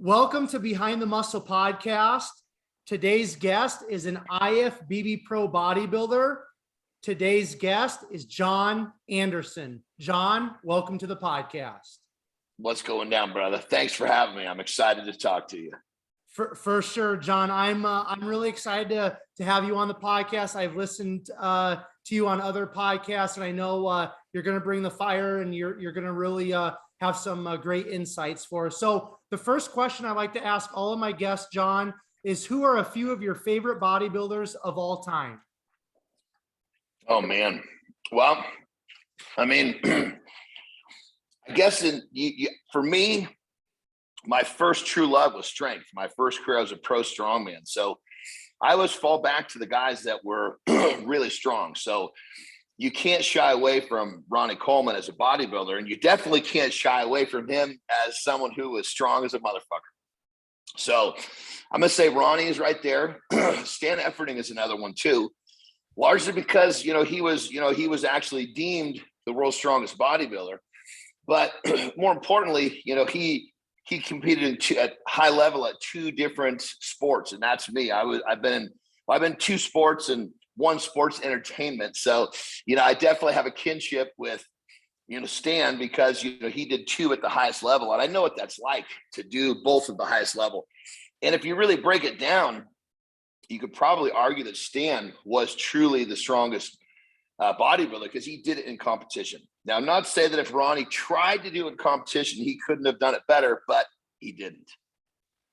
Welcome to Behind the Muscle podcast. Today's guest is an IFBB Pro bodybuilder. Today's guest is Jon Andersen. Jon, welcome to the podcast. What's going down, brother? Thanks for having me. I'm excited to talk to you. For sure, Jon. I'm really excited to have you on the podcast. I've listened to you on other podcasts, and I know you're going to bring the fire, and you're going to really have some great insights for us. So the first question I like to ask all of my guests, Jon, is who are a few of your favorite bodybuilders of all time? Oh man, well, I mean, I guess for me, my first true love was strength. My first career, I was a pro strongman. So I always fall back to the guys that were really strong. So you can't shy away from Ronnie Coleman as a bodybuilder, and you definitely can't shy away from him as someone who was strong as a motherfucker. So I'm going to say Ronnie is right there. Stan Efferding is another one too, largely because, he was actually deemed the world's strongest bodybuilder. But more importantly, he competed at high level at two different sports, and that's me. I've been two sports and one sports entertainment. So, I definitely have a kinship with, Stan, because, he did two at the highest level. And I know what that's like to do both at the highest level. And if you really break it down, you could probably argue that Stan was truly the strongest bodybuilder because he did it in competition. Now, I'm not saying that if Ronnie tried to do it in competition, he couldn't have done it better, but he didn't.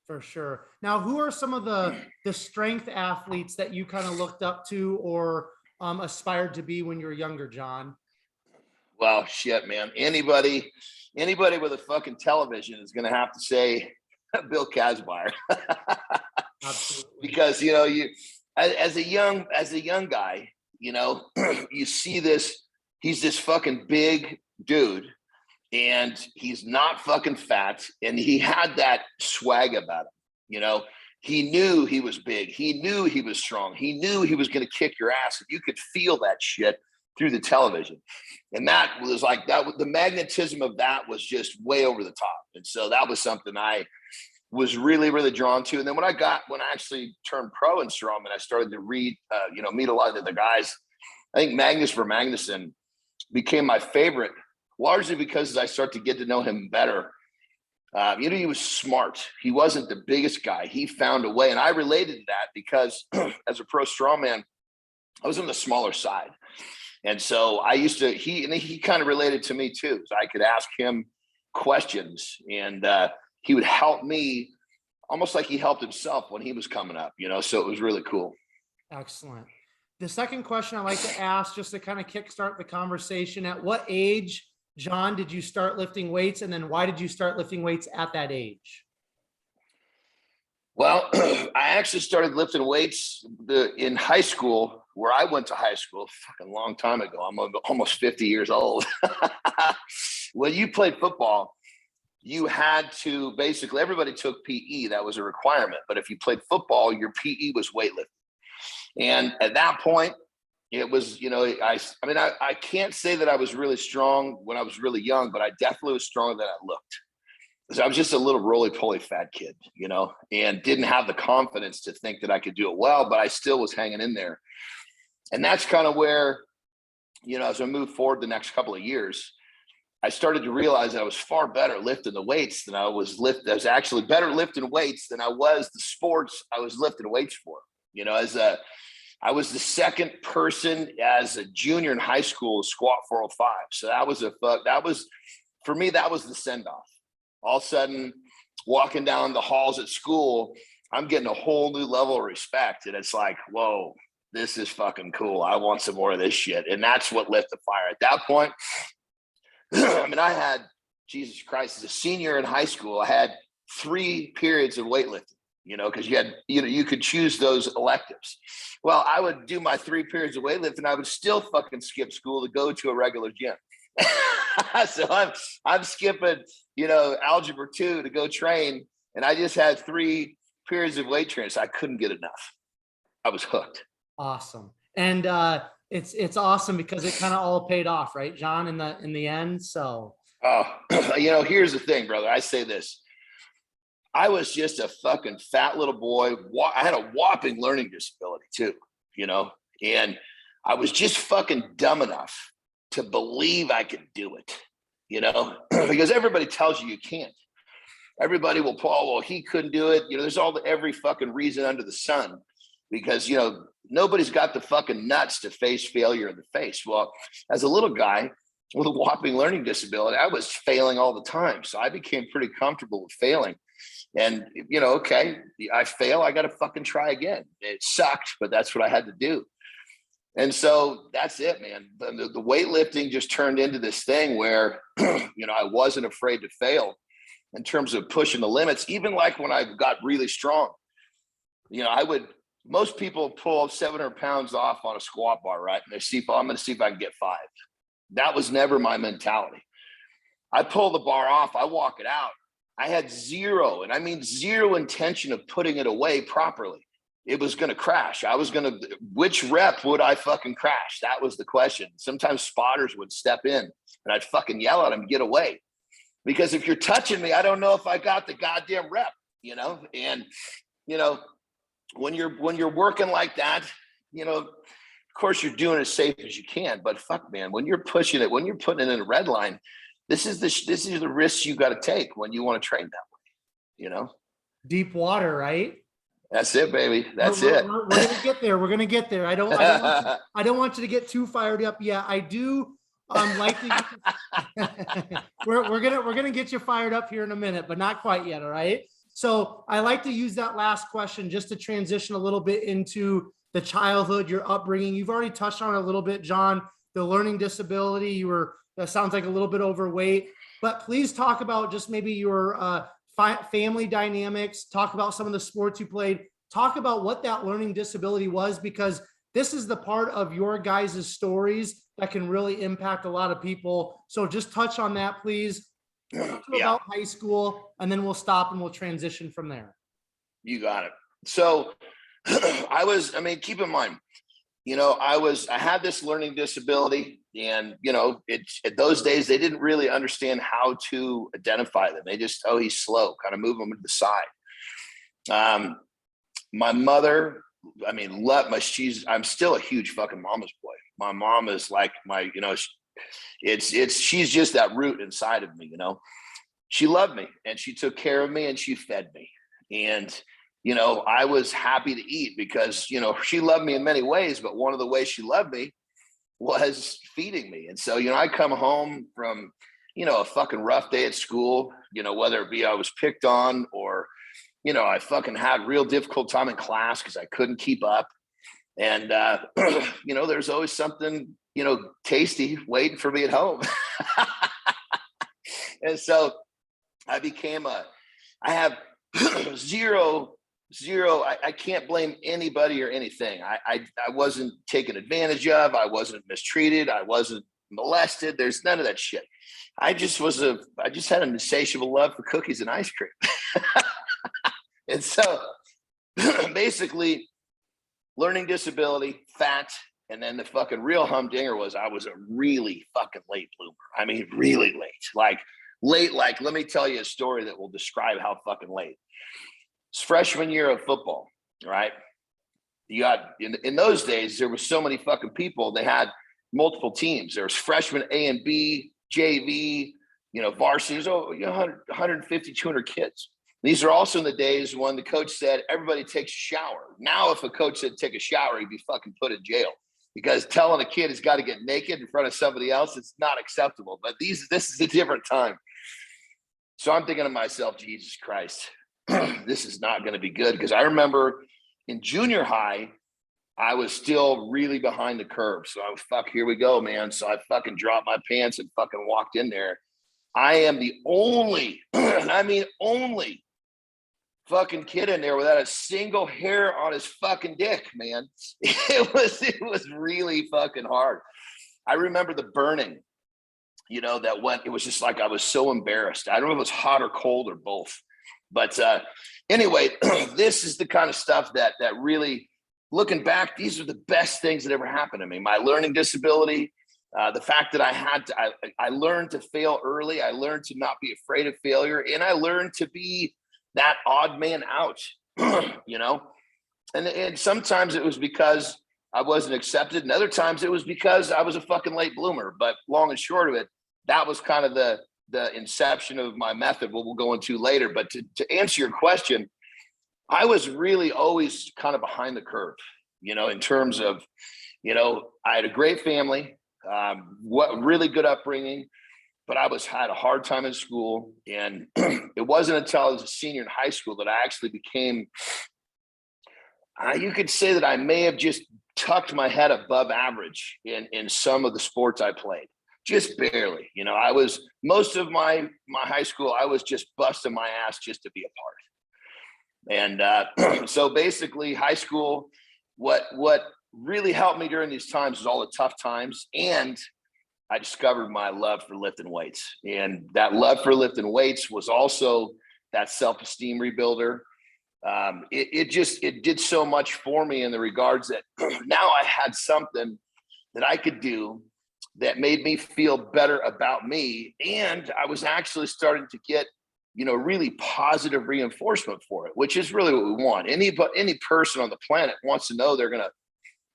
For sure. Now, who are some of the strength athletes that you kind of looked up to or aspired to be when you were younger, Jon? Well, shit, man. Anybody with a fucking television is going to have to say Bill Kazmaier. Absolutely. Because, as a young guy, you see this, he's this fucking big dude, and he's not fucking fat, and he had that swag about him. He knew he was big, he knew he was strong, he knew he was going to kick your ass, and you could feel that shit through the television. And that was like the magnetism of that was just way over the top. And so that was something I was really, really drawn to. And then when I actually turned pro in strongman, I started to read, meet a lot of the guys. I think Magnus Magnuson became my favorite, largely because as I start to get to know him better, he was smart. He wasn't the biggest guy. He found a way. And I related to that because as a pro strongman, I was on the smaller side. And so he kind of related to me too. So I could ask him questions, and he would help me almost like he helped himself when he was coming up, so it was really cool. Excellent. The second question I like to ask, just to kind of kickstart the conversation, at what age, Jon, did you start lifting weights? And then why did you start lifting weights at that age? Well, I actually started lifting weights in high school, where I went to high school a fucking long time ago. I'm almost 50 years old. When you played football, you had to basically, everybody took PE. That was a requirement. But if you played football, your PE was weightlifting. And at that point, it was, I can't say that I was really strong when I was really young, but I definitely was stronger than I looked. Because I was just a little roly-poly fat kid, and didn't have the confidence to think that I could do it well, but I still was hanging in there. And that's kind of where, as I moved forward the next couple of years, I started to realize that I was far better lifting the weights than I was I was actually better lifting weights than I was the sports I was lifting weights for. I was the second person as a junior in high school to squat 405. So for me, that was the send-off. All of a sudden, walking down the halls at school, I'm getting a whole new level of respect. And it's like, whoa, this is fucking cool. I want some more of this shit. And that's what lit the fire. At that point, I had, Jesus Christ, as a senior in high school, I had 3 periods of weightlifting, because you could choose those electives. Well, I would do my 3 periods of weightlifting. I would still fucking skip school to go to a regular gym. So I'm skipping, algebra 2 to go train. And I just had 3 periods of weight training. So I couldn't get enough. I was hooked. Awesome. And it's awesome because it kind of all paid off, right, Jon, in the end. So here's the thing, brother. I say this. I was just a fucking fat little boy. I had a whopping learning disability too, and I was just fucking dumb enough to believe I could do it, because everybody tells you can't. Everybody will pull, well, he couldn't do it. There's every fucking reason under the sun because, nobody's got the fucking nuts to face failure in the face. Well, as a little guy with a whopping learning disability, I was failing all the time. So I became pretty comfortable with failing. And, okay, I fail, I got to fucking try again. It sucked, but that's what I had to do. And so that's it, man. The weightlifting just turned into this thing where, I wasn't afraid to fail in terms of pushing the limits. Even like when I got really strong, most people pull 700 pounds off on a squat bar, right? And I'm going to see if I can get 5. That was never my mentality. I pull the bar off, I walk it out. I had zero, and I mean zero intention of putting it away properly. It was going to crash. Which rep would I fucking crash? That was the question. Sometimes spotters would step in and I'd fucking yell at them, get away. Because if you're touching me, I don't know if I got the goddamn rep, and, when you're working like that, of course you're doing it as safe as you can, but fuck, man, when you're pushing it, when you're putting it in a red line, this is the risks you got to take when you want to train that way, Deep water, right? That's it, baby. That's we're it. We're going to get there. We're going to get there. I don't want you to get too fired up. Yeah, I do. Like to, we're gonna get you fired up here in a minute, but not quite yet. All right. So I like to use that last question just to transition a little bit into the childhood, your upbringing. You've already touched on it a little bit, Jon. The learning disability. That sounds like a little bit overweight, but please talk about just maybe your family dynamics. Talk about some of the sports you played. Talk about what that learning disability was, because this is the part of your guys' stories that can really impact a lot of people. So just touch on that, please. About high school, and then we'll stop and we'll transition from there. You got it. So keep in mind, I had this learning disability, and, at those days, they didn't really understand how to identify them. They just, he's slow, kind of move them to the side. My mother, I'm still a huge fucking mama's boy. My mom is like she's just that root inside of me, She loved me and she took care of me and she fed me. And, I was happy to eat because, she loved me in many ways, but one of the ways she loved me was feeding me. And so, I come home from, a fucking rough day at school, whether it be I was picked on or, I fucking had real difficult time in class because I couldn't keep up. And, there's always something, tasty waiting for me at home. And so I have zero, I can't blame anybody or anything. I wasn't taken advantage of. I wasn't mistreated. I wasn't molested. There's none of that shit. I just had an insatiable love for cookies and ice cream. And so basically learning disability, fat, and then the fucking real humdinger was I was a really fucking late bloomer. I mean, really late, like, let me tell you a story that will describe how fucking late. It's freshman year of football, right? You got, in those days, there was so many fucking people. They had multiple teams. There was freshman A and B, JV, varsity, 150, 200 kids. These are also in the days when the coach said, everybody takes a shower. Now, if a coach said take a shower, he'd be fucking put in jail, because telling a kid he's got to get naked in front of somebody else, it's not acceptable. But this is a different time. So I'm thinking to myself, Jesus Christ, this is not going to be good. Because I remember in junior high, I was still really behind the curve. So I was, here we go, man. So I fucking dropped my pants and fucking walked in there. I am the only, and I mean only, fucking kid in there without a single hair on his fucking dick, man. It was really fucking hard. I remember the burning, it was just like I was so embarrassed. I don't know if it was hot or cold or both. But anyway, this is the kind of stuff that really, looking back, these are the best things that ever happened to me. My learning disability, the fact that I learned to fail early. I learned to not be afraid of failure. And I learned to be that odd man out, you know? And sometimes it was because I wasn't accepted, and other times it was because I was a fucking late bloomer. But long and short of it, that was kind of the inception of my method, what we'll go into later. But to answer your question, I was really always kind of behind the curve, you know, in terms of, you know, I had a great family, what really good upbringing, but I had a hard time in school. And it wasn't until I was a senior in high school that I actually became, you could say that I may have just tucked my head above average in some of the sports I played, just barely. You know, I was, most of my high school, I was just busting my ass just to be a part. And so basically high school, what really helped me during these times was all the tough times. And I discovered my love for lifting weights. And that love for lifting weights was also that self-esteem rebuilder. It did so much for me in the regards that now I had something that I could do that made me feel better about me. And I was actually starting to get, you know, really positive reinforcement for it, which is really what we want. Any person on the planet wants to know they're going to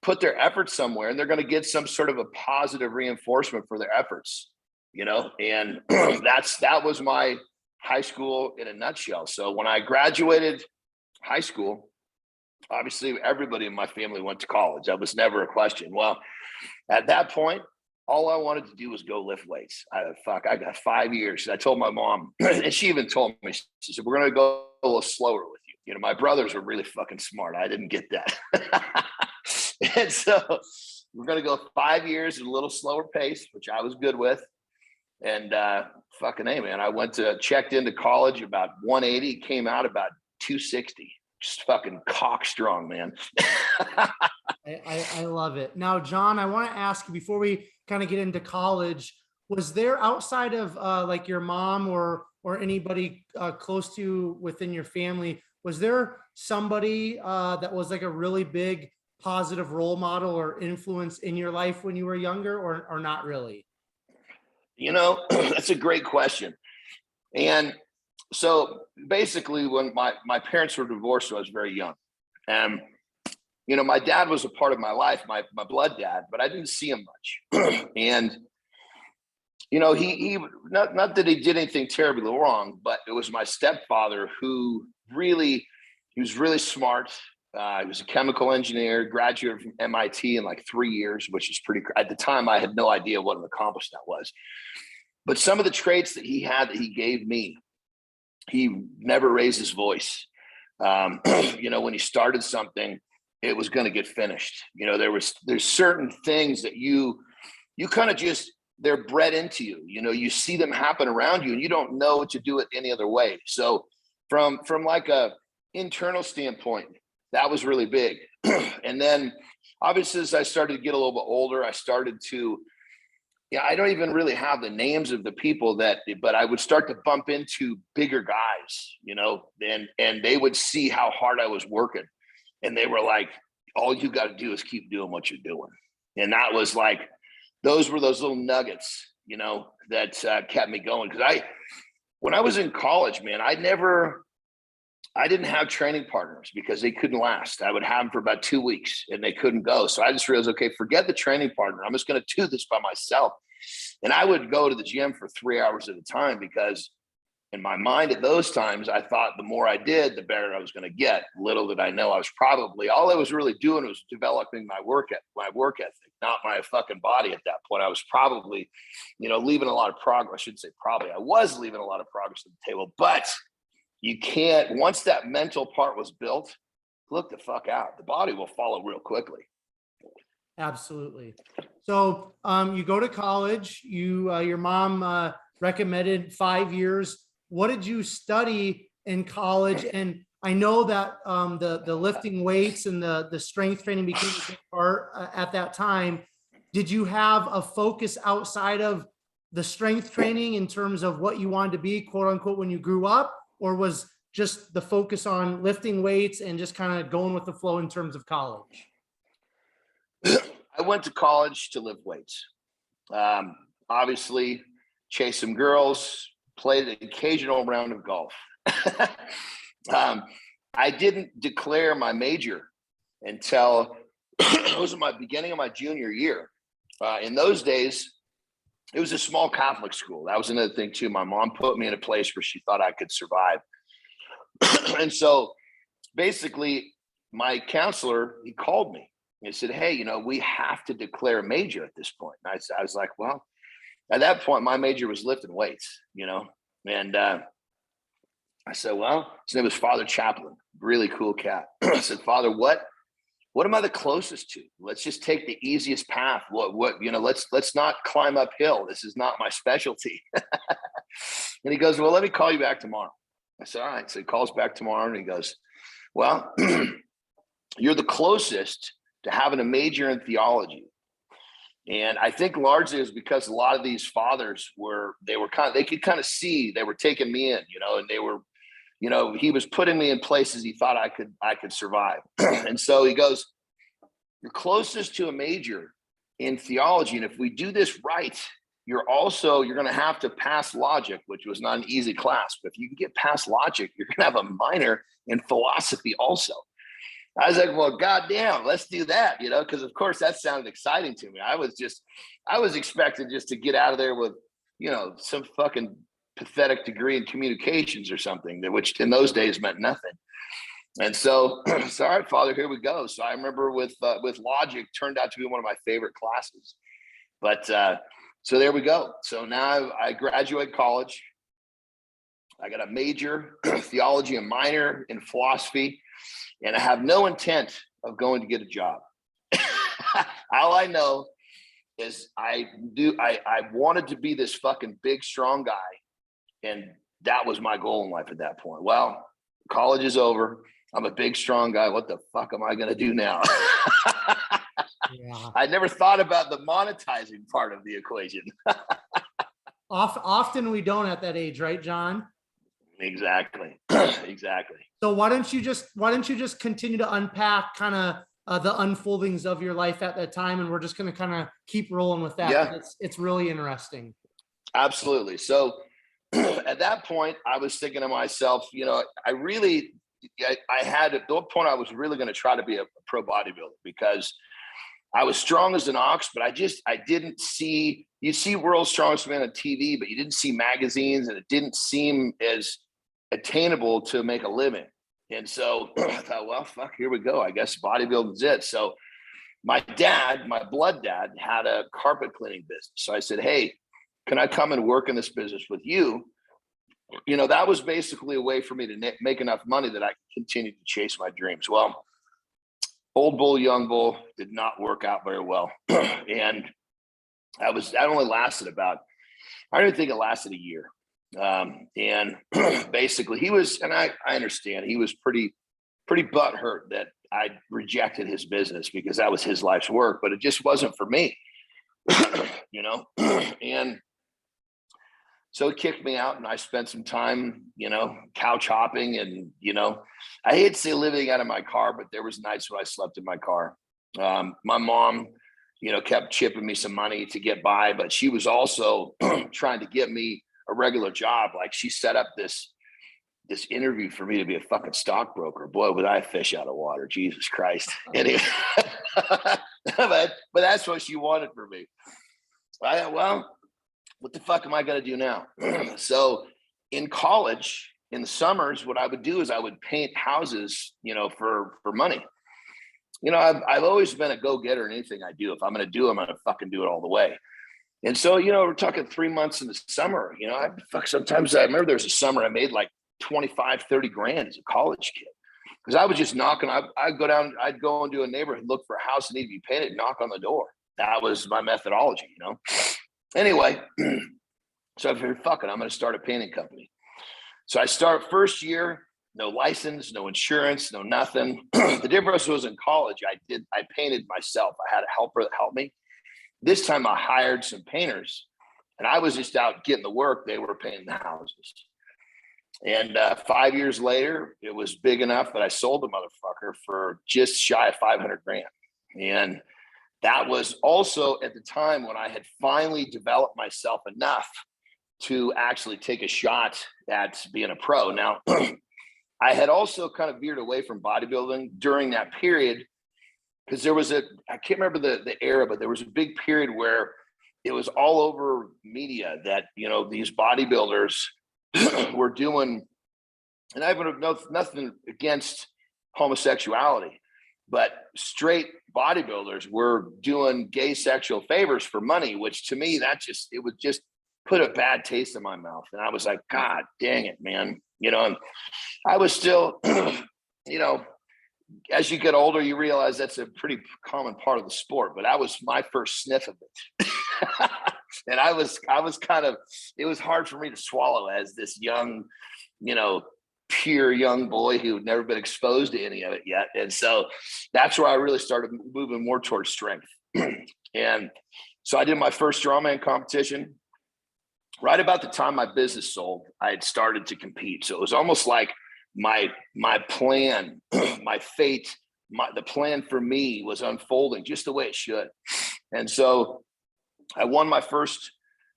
put their efforts somewhere and they're going to get some sort of a positive reinforcement for their efforts, you know? And that was my high school in a nutshell. So when I graduated high school, obviously everybody in my family went to college. That was never a question. Well, at that point, all I wanted to do was go lift weights. I got 5 years. I told my mom, and she even told me, she said, we're going to go a little slower with you. You know, my brothers were really fucking smart. I didn't get that. And so we're going to go 5 years at a little slower pace, which I was good with. And fucking A, man, I checked into college about 180, came out about 260. Just fucking cock strong, man. I love it. Now, Jon, I want to ask you before we kind of get into college, was there outside of like your mom or anybody close to you within your family, was there somebody that was like a really big positive role model or influence in your life when you were younger, or not really? You know, that's a great question. And so basically when my parents were divorced, I was very young. And, you know, my dad was a part of my life, my blood dad, but I didn't see him much. And, you know, he not that he did anything terribly wrong, but it was my stepfather who really, he was really smart. He was a chemical engineer, graduated from MIT in like 3 years, which is pretty, at the time I had no idea what an accomplishment that was. But some of the traits that he had that he gave me, he never raised his voice. You know, when he started something, it was going to get finished. You know, there's certain things that you kind of just, they're bred into you. You know, you see them happen around you and you don't know to do it any other way. So from like a internal standpoint, that was really big. And then obviously as I started to get a little bit older, I started to, yeah, I don't even really have the names of the people but I would start to bump into bigger guys, you know, and they would see how hard I was working. And they were like, all you got to do is keep doing what you're doing. And that was like, those were those little nuggets, you know, that kept me going. Because when I was in college, man, I didn't have training partners because they couldn't last. I would have them for about 2 weeks and they couldn't go. So I just realized, okay, forget the training partner. I'm just going to do this by myself. And I would go to the gym for 3 hours at a time because in my mind at those times, I thought the more I did, the better I was going to get. Little did I know I was probably, all I was really doing was developing my work ethic, not my fucking body at that point. I was probably, you know, leaving a lot of progress. I shouldn't say probably. I was leaving a lot of progress on the table, but you can't, once that mental part was built, look the fuck out. The body will follow real quickly. Absolutely. So you go to college, your mom recommended 5 years. What did you study in college? And I know that the lifting weights and the strength training became a big part at that time. Did you have a focus outside of the strength training in terms of what you wanted to be, quote unquote, when you grew up? Or was just the focus on lifting weights and just kind of going with the flow in terms of college? I went to college to lift weights. Obviously, chase some girls, played an occasional round of golf. I didn't declare my major until it was my beginning of my junior year. In those days, it was a small Catholic school. That was another thing too. My mom put me in a place where she thought I could survive. And so basically my counselor, he called me and he said, hey, we have to declare a major at this point. And I was like, well, at that point, my major was lifting weights, and I said, well, his name was Father Chaplain, really cool cat. I said, Father, what am I the closest to? Let's just take the easiest path. Let's not climb uphill. This is not my specialty. And he goes, well, let me call you back tomorrow. I said, all right. So he calls back tomorrow and he goes, well, you're the closest to having a major in theology. And I think largely is because a lot of these fathers they could kind of see they were taking me in, and they were, he was putting me in places he thought I could survive. And so he goes, you're closest to a major in theology. And if we do this right, you're going to have to pass logic, which was not an easy class. But if you can get past logic, you're going to have a minor in philosophy also. I was like, well, goddamn, let's do that, because of course that sounded exciting to me. I was expecting just to get out of there with, some fucking pathetic degree in communications or something, which in those days meant nothing. And so, all right, Father, here we go. So I remember with logic turned out to be one of my favorite classes. But so there we go. So now I graduate college. I got a major in theology, a minor in philosophy. And I have no intent of going to get a job. All I know is I wanted to be this fucking big, strong guy. And that was my goal in life at that point. Well, college is over. I'm a big, strong guy. What the fuck am I going to do now? Yeah. I never thought about the monetizing part of the equation. Often we don't at that age, right, Jon? Exactly. Exactly. So why don't you just continue to unpack kind of the unfoldings of your life at that time, and we're just going to kind of keep rolling with that. Yeah. It's really interesting. Absolutely. So at that point, I was thinking to myself, I had at that point I was really going to try to be a pro bodybuilder because I was strong as an ox, but I didn't see. You see World's Strongest Man on TV, but you didn't see magazines, and it didn't seem as attainable to make a living. And so I thought, well, fuck, here we go. I guess bodybuilding's it. So my blood dad, had a carpet cleaning business. So I said, hey, can I come and work in this business with you? That was basically a way for me to make enough money that I could continue to chase my dreams. Well, old bull, young bull did not work out very well. And that only lasted I don't think it lasted a year. And basically he was, and I understand he was pretty butthurt that I rejected his business because that was his life's work, but it just wasn't for me, and so he kicked me out and I spent some time, couch hopping and, I hate to say living out of my car, but there was nights when I slept in my car. My mom, kept chipping me some money to get by, but she was also trying to get me a regular job. Like she set up this interview for me to be a fucking stockbroker. Boy, would I fish out of water. Jesus Christ. Anyway, but that's what she wanted for me. Well, what the fuck am I going to do now? So in college, in the summers, what I would do is I would paint houses, for money. I've always been a go-getter in anything I do. If I'm going to do it, I'm going to fucking do it all the way. And so, we're talking 3 months in the summer, sometimes I remember there was a summer I made like 25, 30 grand as a college kid. Because I was just knocking, I'd go into a neighborhood, look for a house that needed to be painted, knock on the door. That was my methodology, Anyway, so I figured, fuck it, I'm going to start a painting company. So I start first year, no license, no insurance, no nothing. The difference was in college, I painted myself. I had a helper that helped me. This time I hired some painters and I was just out getting the work. They were painting the houses. And 5 years later, it was big enough that I sold the motherfucker for just shy of 500 grand. And that was also at the time when I had finally developed myself enough to actually take a shot at being a pro. Now, I had also kind of veered away from bodybuilding during that period because there was I can't remember the era, but there was a big period where it was all over media that, you know, these bodybuilders were doing, and I have nothing against homosexuality, but straight bodybuilders were doing gay sexual favors for money, which to me, it would just put a bad taste in my mouth. And I was like, God dang it, man. You know, and I was still, you know, as you get older, you realize that's a pretty common part of the sport, but that was my first sniff of it. And I was kind of, it was hard for me to swallow as this young, you know, pure young boy who had never been exposed to any of it yet. And so that's where I really started moving more towards strength. And so I did my first strongman competition. Right about the time my business sold, I had started to compete. So it was almost like my plan, my fate, the plan for me was unfolding just the way it should. And so I won my first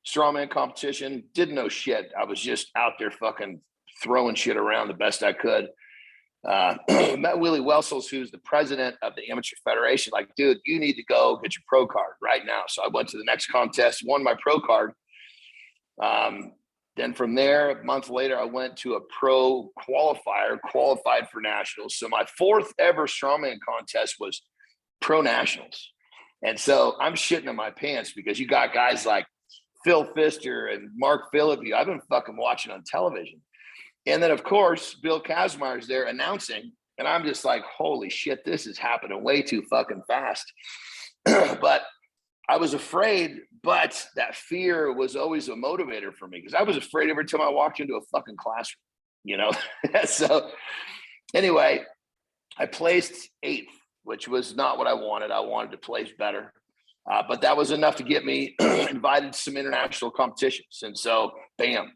strongman competition, didn't know shit. I was just out there fucking throwing shit around the best I could. Met Willie Wessels, who's the president of the Amateur Federation. Like, dude, you need to go get your pro card right now. So I went to the next contest, won my pro card. Then from there, a month later, I went to a pro qualifier, qualified for nationals. So my fourth ever strongman contest was pro nationals. And so I'm shitting in my pants because you got guys like Phil Pfister and Mark Phillippi I've been fucking watching on television. And then, of course, Bill Kazmaier's there announcing. And I'm just like, holy shit, this is happening way too fucking fast. But I was afraid, but that fear was always a motivator for me because I was afraid every time I walked into a fucking classroom, you know? So anyway, I placed 8th, which was not what I wanted. I wanted to place better. But that was enough to get me invited to some international competitions. And so, bam,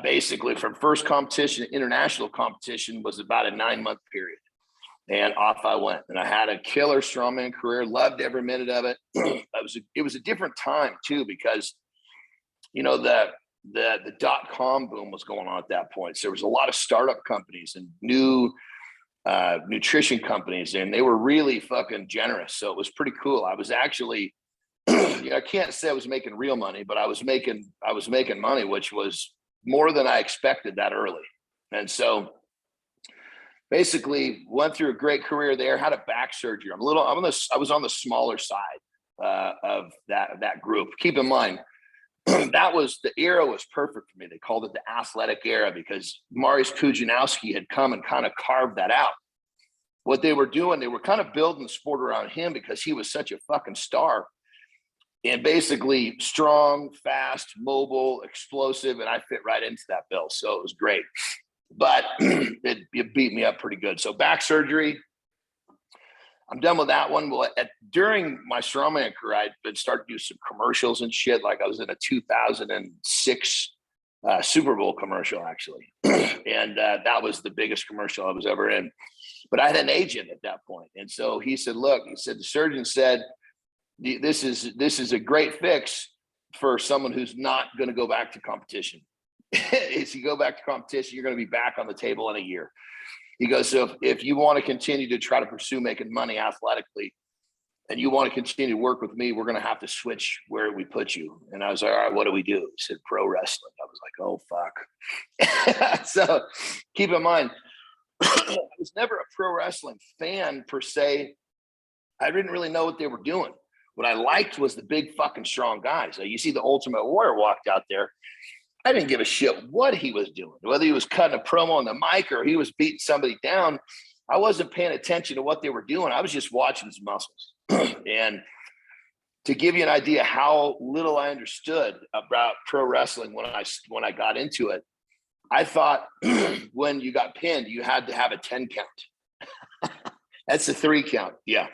basically from first competition to international competition was about a 9-month period. And off I went. And I had a killer strongman career, loved every minute of it. It was a different time too, because, you know, the .com boom was going on at that point. So there was a lot of startup companies and new nutrition companies, and they were really fucking generous. So it was pretty cool. I was actually, you know, I can't say I was making real money, but I was making money, which was more than I expected that early. And so basically went through a great career there, had a back surgery. I was on the smaller side of that group. Keep in mind, the era was perfect for me. They called it the athletic era because Mariusz Pudzianowski had come and kind of carved that out. What they were doing, they were kind of building the sport around him because he was such a fucking star. And basically strong, fast, mobile, explosive, and I fit right into that bill. So it was great. But it beat me up pretty good. So back surgery, I'm done with that one. Well, during my strongman career, I'd been starting to do some commercials and shit. Like I was in a 2006 Super Bowl commercial, actually. And that was the biggest commercial I was ever in. But I had an agent at that point. And so he said, look, the surgeon said, this is a great fix for someone who's not going to go back to competition. If you go back to competition, you're going to be back on the table in a year. He goes, so if you want to continue to try to pursue making money athletically and you want to continue to work with me, we're going to have to switch where we put you. And I was like, all right, what do we do? He said, pro wrestling. I was like, oh, fuck. So keep in mind, I was never a pro wrestling fan per se. I didn't really know what they were doing. What I liked was the big fucking strong guys. You see the Ultimate Warrior walked out there. I didn't give a shit what he was doing, whether he was cutting a promo on the mic or he was beating somebody down. I wasn't paying attention to what they were doing. I was just watching his muscles. And to give you an idea how little I understood about pro wrestling when I got into it, I thought when you got pinned, you had to have a 10 count. That's a 3 count. Yeah.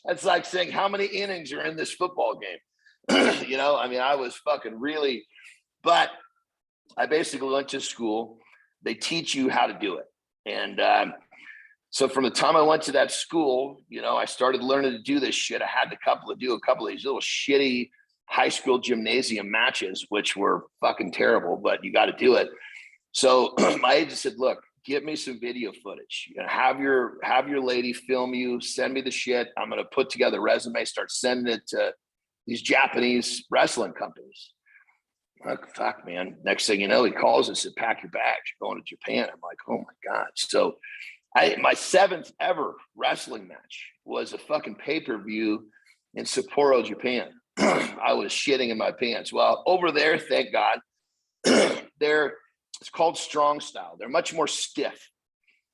That's like saying how many innings are in this football game. You know, I mean, I was fucking really, but I basically went to school. They teach you how to do it. And so from the time I went to that school, you know, I started learning to do this shit. I had to do a couple of these little shitty high school gymnasium matches, which were fucking terrible, but you got to do it. So my agent said, look, give me some video footage. You know, have your lady film you, send me the shit. I'm going to put together a resume, start sending it to these Japanese wrestling companies. Like, fuck, man. Next thing you know, he calls and said, pack your bags, you're going to Japan. I'm like, oh my God. So my 7th ever wrestling match was a fucking pay-per-view in Sapporo, Japan. I was shitting in my pants. Well, over there, thank God, it's called strong style. They're much more stiff,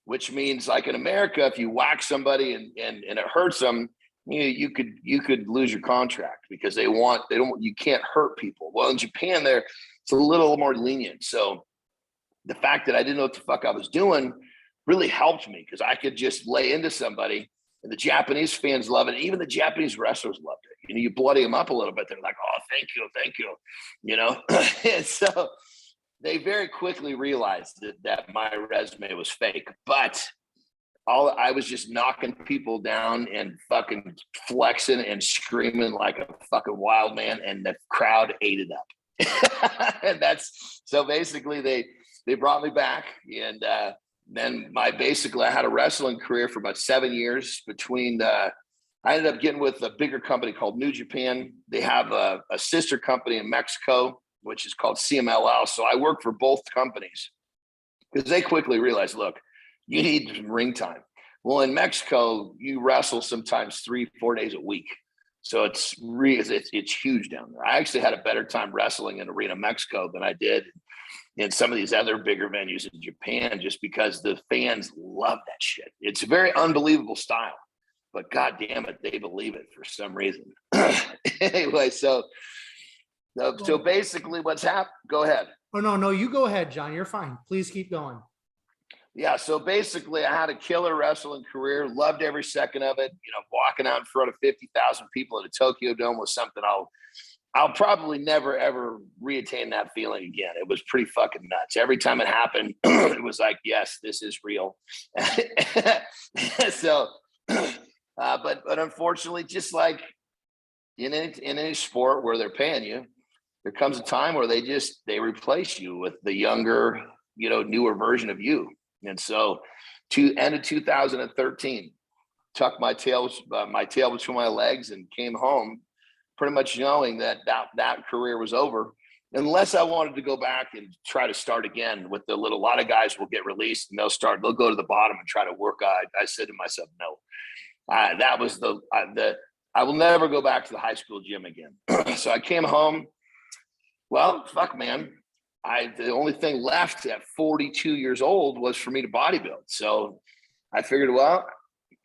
which means like in America, if you whack somebody and it hurts them, you could lose your contract because you can't hurt people. Well, in Japan, it's a little more lenient. So the fact that I didn't know what the fuck I was doing really helped me because I could just lay into somebody, and the Japanese fans love it. Even the Japanese wrestlers loved it. You know, you bloody them up a little bit. They're like, oh, thank you. You know, and so they very quickly realized that my resume was fake, but I was just knocking people down and fucking flexing and screaming like a fucking wild man, and the crowd ate it up. And so basically they brought me back, and then I had a wrestling career for about 7 years between I ended up getting with a bigger company called New Japan. They have a sister company in Mexico, which is called CMLL. So I worked for both companies because they quickly realized, look, you need ring time. Well, in Mexico, you wrestle sometimes 3-4 days a week. So it's huge down there. I actually had a better time wrestling in Arena Mexico than I did in some of these other bigger venues in Japan, just because the fans love that shit. It's a very unbelievable style, but God damn it, they believe it for some reason. Anyway, so basically what's happened, go ahead. Oh, no, you go ahead, Jon. You're fine. Please keep going. Yeah, so basically I had a killer wrestling career, loved every second of it. You know, walking out in front of 50,000 people at a Tokyo Dome was something I'll probably never, ever reattain that feeling again. It was pretty fucking nuts. Every time it happened, it was like, yes, this is real. So, but unfortunately, just like in any sport where they're paying you, there comes a time where they replace you with the younger, you know, newer version of you. And so end of 2013, tucked my tail between my legs and came home pretty much knowing that career was over, unless I wanted to go back and try to start again with a lot of guys will get released and they'll go to the bottom and try to work. I said to myself, no, I will never go back to the high school gym again. So I came home. Well, fuck, man. The only thing left at 42 years old was for me to bodybuild. So I figured, well,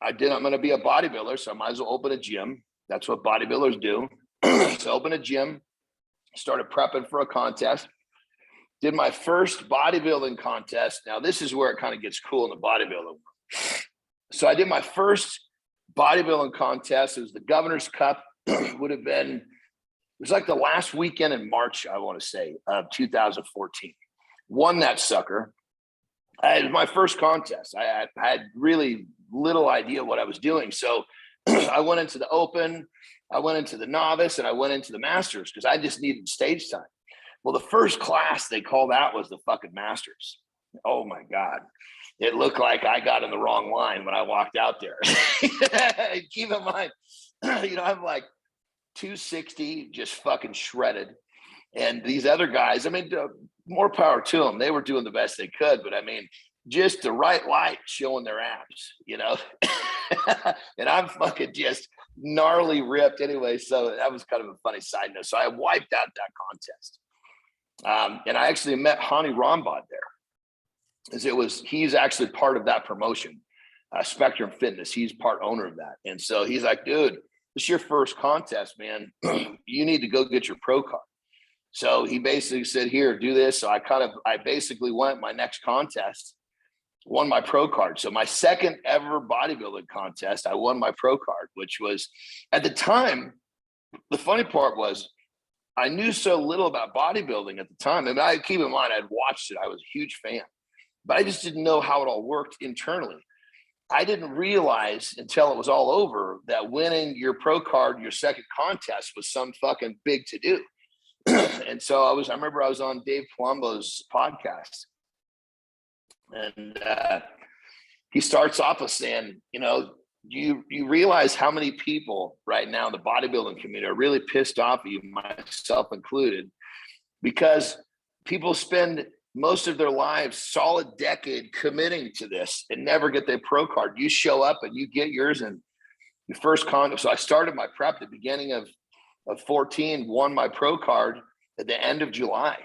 I'm going to be a bodybuilder, so I might as well open a gym. That's what bodybuilders do. So I opened a gym, started prepping for a contest, did my first bodybuilding contest. Now, this is where it kind of gets cool in the bodybuilding. So I did my first bodybuilding contest. It was the Governor's Cup. It was like the last weekend in March, I want to say, of 2014. Won that sucker. It was my first contest. I had really little idea what I was doing. So I went into the open, I went into the novice, and I went into the masters because I just needed stage time. Well, the first class they called out was the fucking masters. Oh my God. It looked like I got in the wrong line when I walked out there. Keep in mind, you know, I'm like 260, just fucking shredded. And these other guys, I mean, more power to them. They were doing the best they could, but I mean, just the right light showing their abs, you know? And I'm fucking just gnarly ripped anyway. So that was kind of a funny side note. So I wiped out that contest. And I actually met Hani Rambod there. He's actually part of that promotion, Spectrum Fitness. He's part owner of that. And so he's like, dude, this is your first contest, man. You need to go get your pro card. So he basically said, here, do this. So I basically went my next contest, won my pro card. So my second ever bodybuilding contest, I won my pro card, which was at the time, the funny part was I knew so little about bodybuilding at the time. And I keep in mind, I'd watched it. I was a huge fan, but I just didn't know how it all worked internally. I didn't realize until it was all over that winning your pro card, your second contest, was some fucking big to do. And so I remember I was on Dave Palumbo's podcast, And he starts off with saying, you know, you realize how many people right now in the bodybuilding community are really pissed off at you, myself included, because people spend most of their lives, solid decade, committing to this and never get their pro card. You show up and you get yours, and your first contest. So I started my prep at the beginning of 14, won my pro card at the end of July.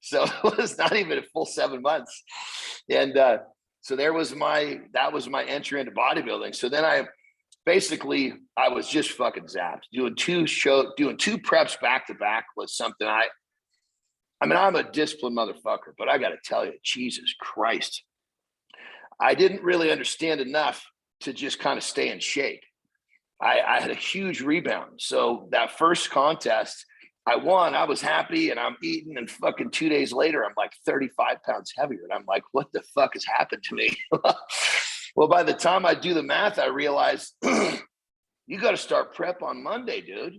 So it was not even a full 7 months. And so that was my entry into bodybuilding. So then I was just fucking zapped. Doing two preps back to back was something I mean, I'm a disciplined motherfucker, but I got to tell you, Jesus Christ, I didn't really understand enough to just kind of stay in shape. I had a huge rebound. So that first contest, I won. I was happy, and I'm eating, and fucking 2 days later, I'm like 35 pounds heavier. And I'm like, what the fuck has happened to me? Well, by the time I do the math, I realized you got to start prep on Monday, dude.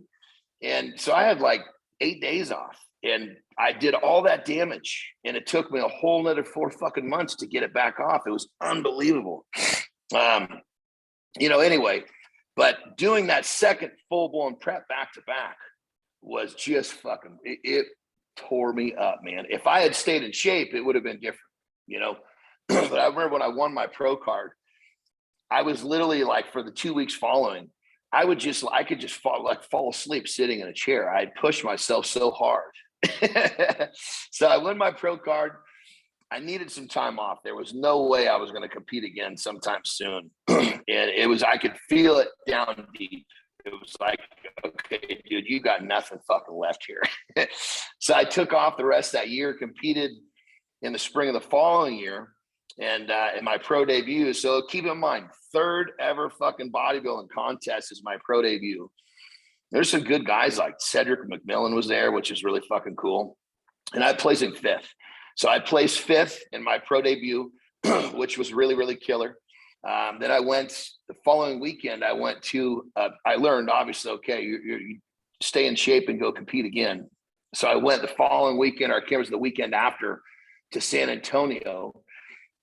And so I had like 8 days off, and I did all that damage, and it took me a whole nother 4 fucking months to get it back off. It was unbelievable. Anyway, but doing that second full-blown prep back to back was just fucking, it tore me up, man. If I had stayed in shape, it would have been different, But I remember when I won my pro card, I was literally like, for the 2 weeks following, I could just fall asleep sitting in a chair. I'd push myself so hard. So I won my pro card. I needed some time off. There was no way I was going to compete again sometime soon. And I could feel it down deep. It was like, okay, dude, you got nothing fucking left here. So I took off the rest of that year, competed in the spring of the following year, and in my pro debut. So keep in mind, 3rd ever fucking bodybuilding contest is my pro debut. There's some good guys, like Cedric McMillan was there, which is really fucking cool. And I placed in 5th. So I placed 5th in my pro debut, which was really, really killer. Then I went the following weekend. I learned, obviously, okay, you stay in shape and go compete again. So I went the following weekend, or I can't remember, the weekend after, to San Antonio.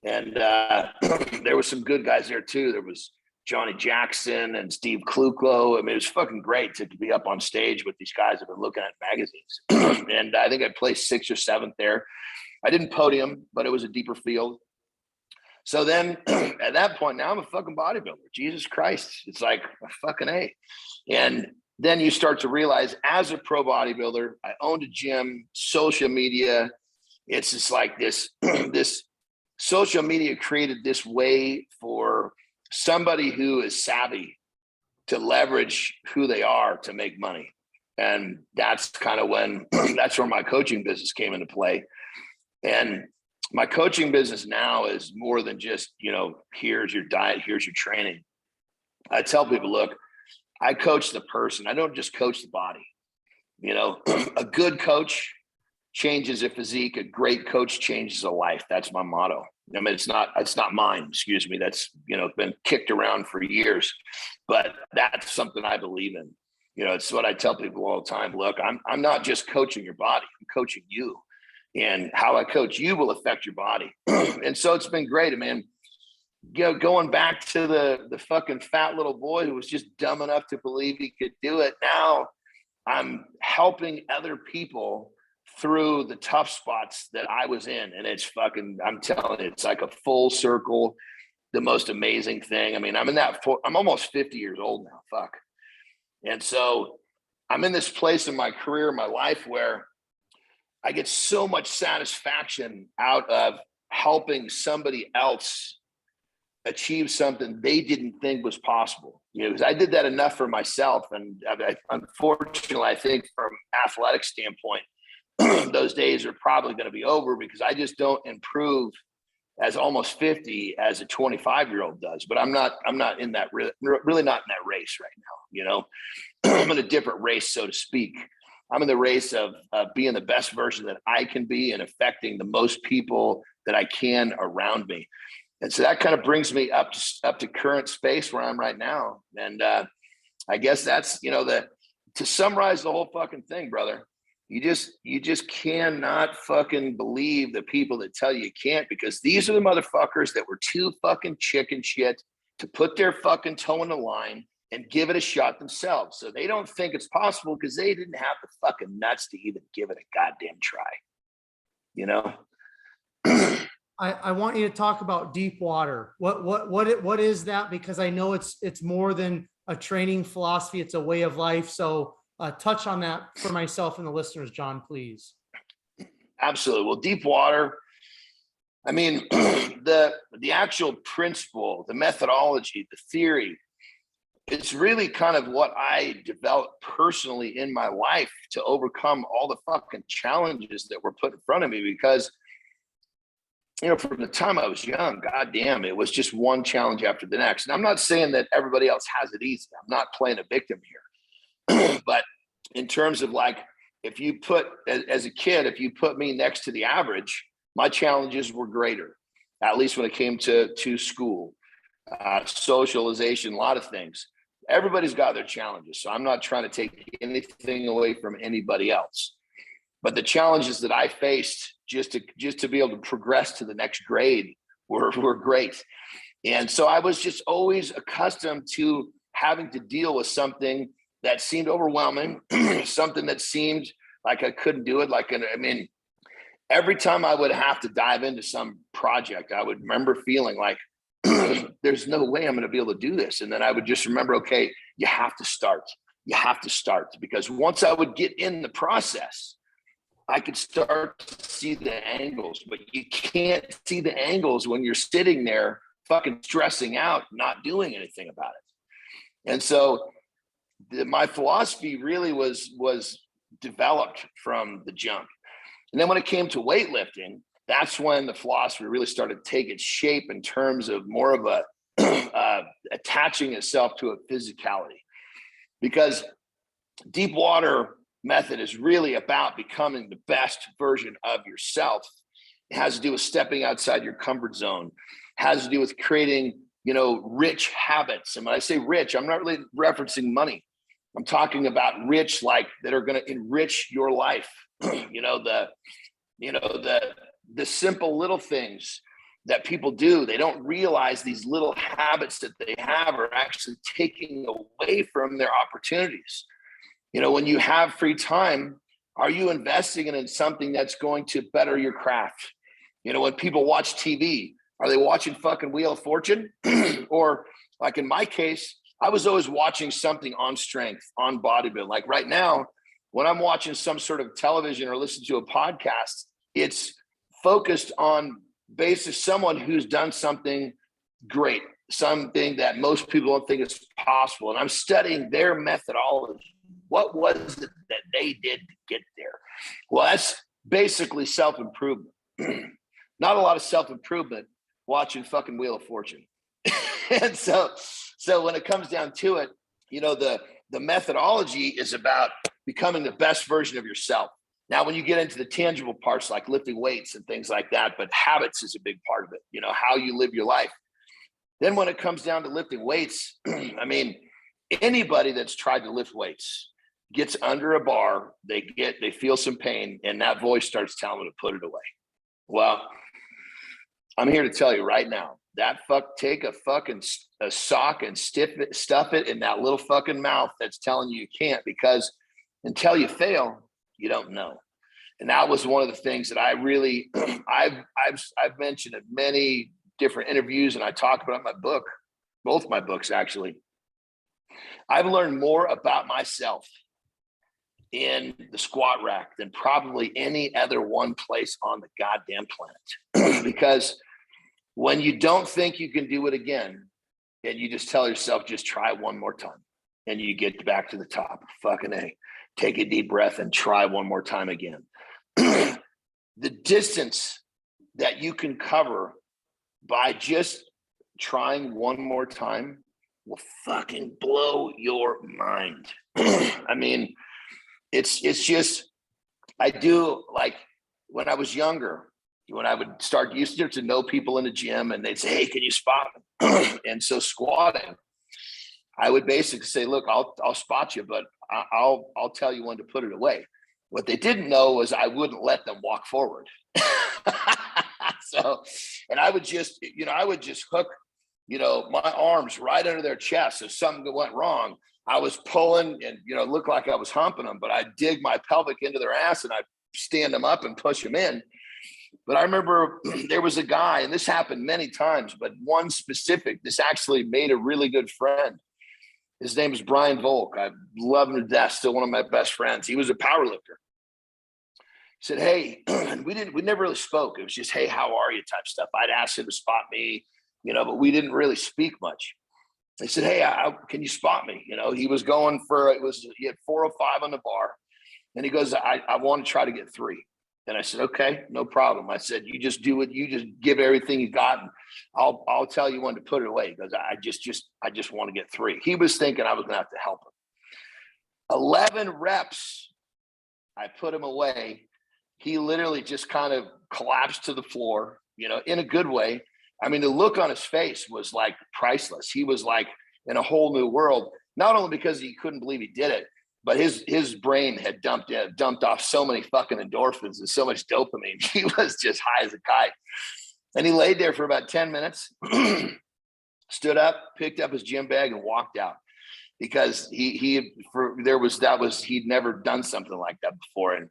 And there was some good guys there too. There was Johnny Jackson and Steve Kluklo. I mean, it was fucking great to be up on stage with these guys I've been looking at magazines. And I think I placed 6th or 7th there. I didn't podium, but it was a deeper field. So then at that point, now I'm a fucking bodybuilder. Jesus Christ. It's like a fucking A. And then you start to realize, as a pro bodybuilder, I owned a gym, social media. It's just like this social media created this way for somebody who is savvy to leverage who they are to make money. And that's kind of that's where my coaching business came into play. And my coaching business now is more than just, here's your diet, here's your training. I tell people, look, I coach the person. I don't just coach the body. A good coach changes a physique. A great coach changes a life. That's my motto. I mean, it's not mine, excuse me. That's, been kicked around for years, but that's something I believe in. It's what I tell people all the time. Look, I'm not just coaching your body. I'm coaching you. And how I coach you will affect your body. And so it's been great. I mean, going back to the fucking fat little boy who was just dumb enough to believe he could do it. Now I'm helping other people through the tough spots that I was in. And it's fucking, I'm telling you, it's like a full circle, the most amazing thing. I mean, I'm almost 50 years old now. Fuck. And so I'm in this place in my career, my life, where I get so much satisfaction out of helping somebody else achieve something they didn't think was possible. Because I did that enough for myself. And unfortunately, I think from an athletic standpoint, those days are probably going to be over, because I just don't improve as almost 50 as a 25-year-old does. But I'm not in that, really not in that race right now. I'm in a different race, so to speak. I'm in the race of being the best version that I can be and affecting the most people that I can around me. And so that kind of brings me up to current space where I'm right now. And I guess that's, to summarize the whole fucking thing, brother, You just cannot fucking believe the people that tell you can't, because these are the motherfuckers that were too fucking chicken shit to put their fucking toe in the line and give it a shot themselves. So they don't think it's possible because they didn't have the fucking nuts to even give it a goddamn try. You know? I want you to talk about deep water. What is that? Because I know it's more than a training philosophy. It's a way of life. So touch on that for myself and the listeners, Jon, please. Absolutely. Well, deep water, I mean, the actual principle, the methodology, the theory, it's really kind of what I developed personally in my life to overcome all the fucking challenges that were put in front of me. Because, you know, from the time I was young, goddamn, it was just one challenge after the next. And I'm not saying that everybody else has it easy. I'm not playing a victim here. But in terms of like, if you put, as a kid, if you put me next to the average, my challenges were greater, at least when it came to school, socialization, a lot of things. Everybody's got their challenges. So I'm not trying to take anything away from anybody else. But the challenges that I faced just to be able to progress to the next grade were great. And so I was just always accustomed to having to deal with something that seemed overwhelming, something that seemed like I couldn't do it. I mean, every time I would have to dive into some project, I would remember feeling like, there's no way I'm going to be able to do this. And then I would just remember, okay, you have to start. You have to start, because once I would get in the process, I could start to see the angles, but you can't see the angles when you're sitting there fucking stressing out, not doing anything about it. And so my philosophy really was developed from the jump. And then when it came to weightlifting, that's when the philosophy really started to take its shape in terms of more of a attaching itself to a physicality. Because deep water method is really about becoming the best version of yourself. It has to do with stepping outside your comfort zone. It has to do with creating, you know, rich habits. And when I say rich, I'm not really referencing money. I'm talking about rich, like that are going to enrich your life. The simple little things that people do, they don't realize these little habits that they have are actually taking away from their opportunities. You know, when you have free time, are you investing in something that's going to better your craft? You know, when people watch TV, are they watching fucking Wheel of Fortune? Or like in my case, I was always watching something on strength, on bodybuilding. Like right now, when I'm watching some sort of television or listen to a podcast, it's focused on basis someone who's done something great, something that most people don't think is possible. And I'm studying their methodology. What was it that they did to get there? Well, that's basically self-improvement. Not a lot of self-improvement watching fucking Wheel of Fortune. And so when it comes down to it, you know, the methodology is about becoming the best version of yourself. Now, when you get into the tangible parts like lifting weights and things like that, but habits is a big part of it, you know, how you live your life. Then when it comes down to lifting weights, I mean, anybody that's tried to lift weights gets under a bar, they feel some pain, and that voice starts telling them to put it away. Well, I'm here to tell you right now, take a sock and stuff it in that little fucking mouth that's telling you can't, because until you fail, you don't know. And that was one of the things that I really, I've mentioned in many different interviews, and I talk about in my book, both my books actually. I've learned more about myself in the squat rack than probably any other one place on the goddamn planet. Because when you don't think you can do it again, and you just tell yourself, just try one more time, and you get back to the top, fucking A. Take a deep breath and try one more time again. The distance that you can cover by just trying one more time will fucking blow your mind. I mean, it's just, I do, like when I was younger, when I would start used to know people in the gym, and they'd say, hey, can you spot me? And so squatting, I would basically say, look, I'll spot you, but I'll tell you when to put it away. What they didn't know was I wouldn't let them walk forward. So, and I would just hook, my arms right under their chest. If something went wrong, I was pulling and, it looked like I was humping them, but I'd dig my pelvic into their ass and I'd stand them up and push them in. But I remember there was a guy, and this happened many times, but one specific, this actually made a really good friend. His name is Brian Volk. I love him to death. Still one of my best friends. He was a power lifter. He said, hey, we never really spoke. It was just, hey, how are you type stuff. I'd ask him to spot me, but we didn't really speak much. He said, hey, can you spot me? He was going for, he had 405 on the bar. And he goes, I want to try to get 3. And I said, okay, no problem. I said, you just do it. You just give everything you got. And I'll tell you when to put it away. He goes, I just want to get 3. He was thinking I was going to have to help him. 11 reps. I put him away. He literally just kind of collapsed to the floor, in a good way. I mean, the look on his face was like priceless. He was like in a whole new world, not only because he couldn't believe he did it, but his brain had dumped off so many fucking endorphins and so much dopamine. He was just high as a kite. And he laid there for about 10 minutes, stood up, picked up his gym bag and walked out, because he'd never done something like that before. And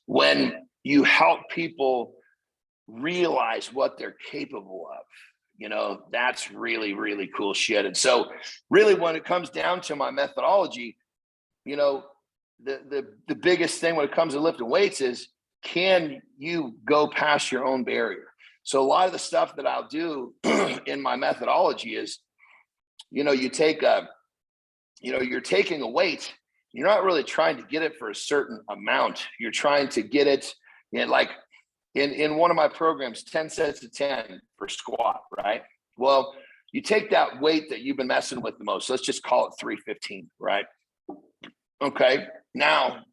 when you help people realize what they're capable of, that's really, really cool shit. And so really when it comes down to my methodology, the biggest thing when it comes to lifting weights is, can you go past your own barrier? So a lot of the stuff that I'll do in my methodology is, you take you're taking a weight, you're not really trying to get it for a certain amount. You're trying to get it in one of my programs, 10 sets of 10 for squat, right? Well, you take that weight that you've been messing with the most. Let's just call it 315, right? Okay. Now,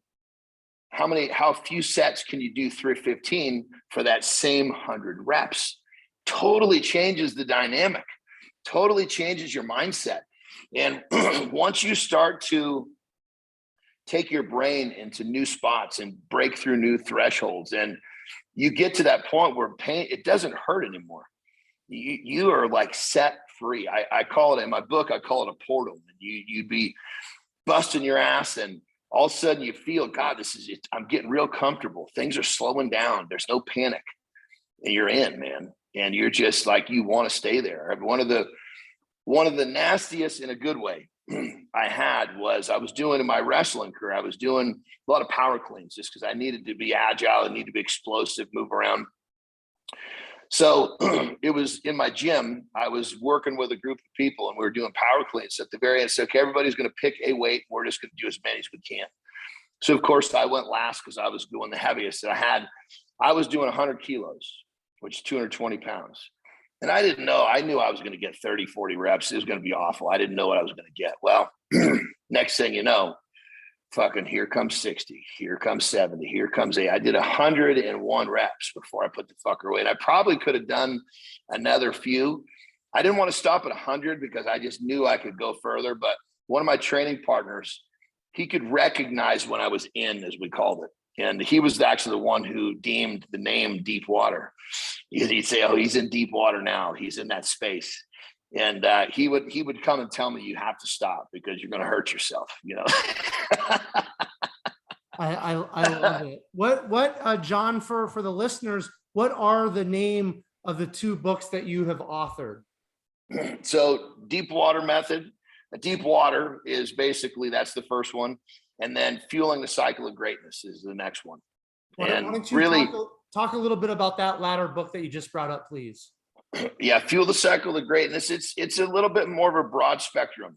how few sets can you do 315 for that same 100 reps? Totally changes the dynamic, totally changes your mindset. And once you start to take your brain into new spots and break through new thresholds, and you get to that point where pain, it doesn't hurt anymore. You are like set free. I call it in my book, I call it a portal. You'd be busting your ass and all of a sudden you feel, God, I'm getting real comfortable. Things are slowing down. There's no panic and you're in, man. And you're just like, you want to stay there. One of the nastiest in a good way I had was I was doing in my wrestling career, I was doing a lot of power cleans just because I needed to be agile, I needed to be explosive, move around. So it was in my gym, I was working with a group of people and we were doing power cleans. At the very end, so okay, everybody's going to pick a weight. We're just going to do as many as we can. So of course I went last because I was doing the heaviest that I was doing 100 kilos, which is 220 pounds. And I didn't know, I knew I was going to get 30, 40 reps. It was going to be awful. I didn't know what I was going to get. Well, next thing you know, fucking here comes 60, here comes 70, here comes 80. I did 101 reps before I put the fucker away. And I probably could have done another few. I didn't want to stop at 100 because I just knew I could go further. But one of my training partners, he could recognize when I was in, as we called it. And he was actually the one who deemed the name Deep Water. He'd say, oh, he's in deep water now. He's in that space. And he would come and tell me, you have to stop because you're going to hurt yourself, I love it. What Jon, for the listeners, what are the name of the 2 books that you have authored? So Deep Water Method. Deep Water is basically, that's the first one. And then Fueling the Cycle of Greatness is the next one. Why don't you really talk a little bit about that latter book that you just brought up, please? Yeah, Fuel the Cycle of Greatness. It's a little bit more of a broad spectrum.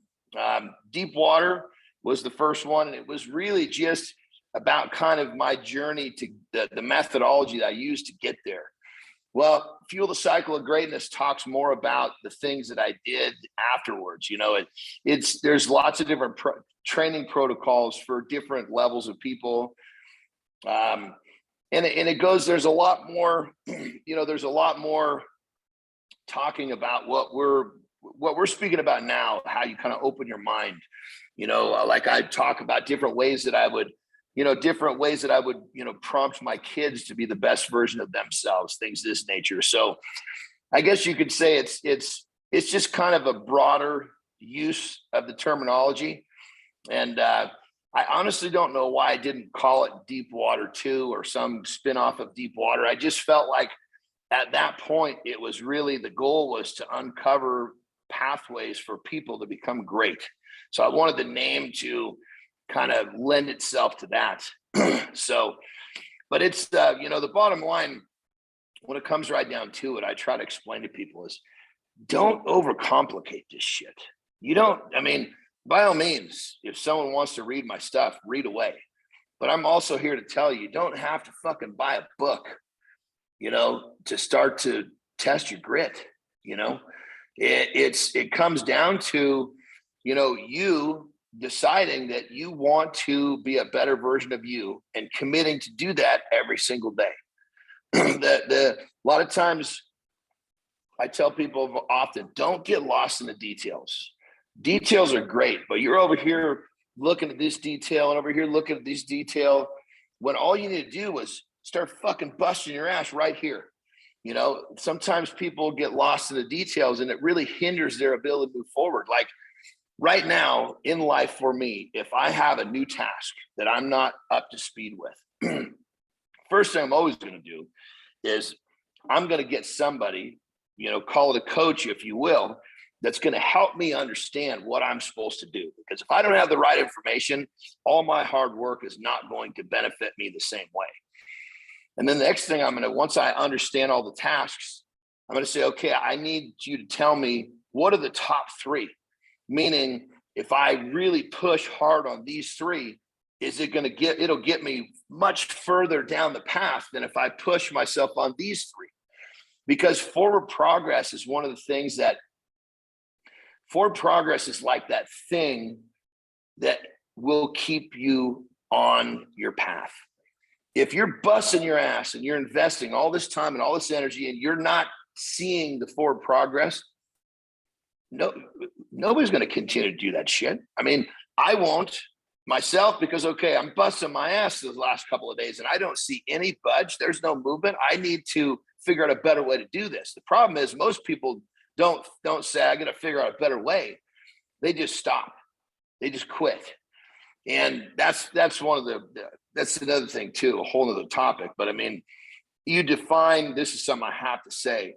Deep Water was the first one, and it was really just about kind of my journey to the methodology that I used to get there. Well, Fuel the Cycle of Greatness talks more about the things that I did afterwards. There's lots of different training protocols for different levels of people. And it goes, there's a lot more, there's a lot more talking about what we're speaking about now, how you kind of open your mind, like I talk about different ways that I would different ways that I would, prompt my kids to be the best version of themselves, things of this nature. So I guess you could say it's just kind of a broader use of the terminology. And I honestly don't know why I didn't call it Deep Water 2 or some spinoff of Deep Water. I just felt like at that point, it was really, the goal was to uncover pathways for people to become great. So I wanted the name to kind of lend itself to that. So, but it's, the bottom line, when it comes right down to it, I try to explain to people is, don't overcomplicate this shit. By all means, if someone wants to read my stuff, read away. But I'm also here to tell you, you don't have to fucking buy a book, to start to test your grit. It comes down to, you deciding that you want to be a better version of you and committing to do that every single day. A lot of times I tell people often, don't get lost in the details. Details are great, but you're over here looking at this detail and over here looking at this detail when all you need to do is start fucking busting your ass right here. Sometimes people get lost in the details and it really hinders their ability to move forward. Like right now in life for me, if I have a new task that I'm not up to speed with, first thing I'm always going to do is I'm going to get somebody, call it a coach, if you will, that's going to help me understand what I'm supposed to do. Because if I don't have the right information, all my hard work is not going to benefit me the same way. And then the next thing once I understand all the tasks, I'm going to say, okay, I need you to tell me what are the top 3, meaning if I really push hard on these 3, it'll get me much further down the path than if I push myself on these 3, because forward progress is one of the things that forward progress is like that thing that will keep you on your path. If you're busting your ass and you're investing all this time and all this energy and you're not seeing the forward progress, nobody's going to continue to do that shit. I won't myself because, okay, I'm busting my ass the last couple of days and I don't see any budge. There's no movement. I need to figure out a better way to do this. The problem is most people don't say, I got to figure out a better way. They just stop. They just quit. And that's another thing too, a whole other topic. But you define, this is something I have to say,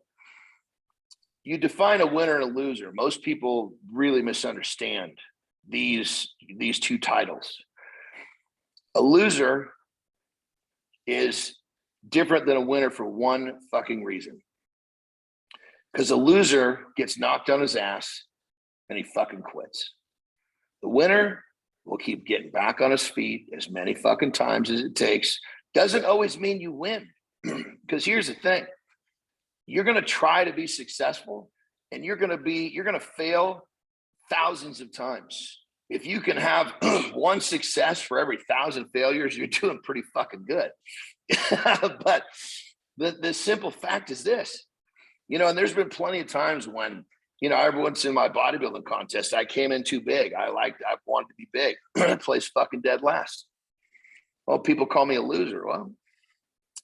you define a winner and a loser. Most people really misunderstand these 2 titles. A loser is different than a winner for one fucking reason. Because a loser gets knocked on his ass and he fucking quits. The winner will keep getting back on his feet as many fucking times as it takes. Doesn't always mean you win. Because here's the thing. You're going to try to be successful and you're going to fail thousands of times. If you can have one success for every 1,000 failures, you're doing pretty fucking good. But the simple fact is this, and there's been plenty of times when, everyone's in my bodybuilding contest, I came in too big. I wanted to be big. I placed fucking dead last. Well, people call me a loser. Well,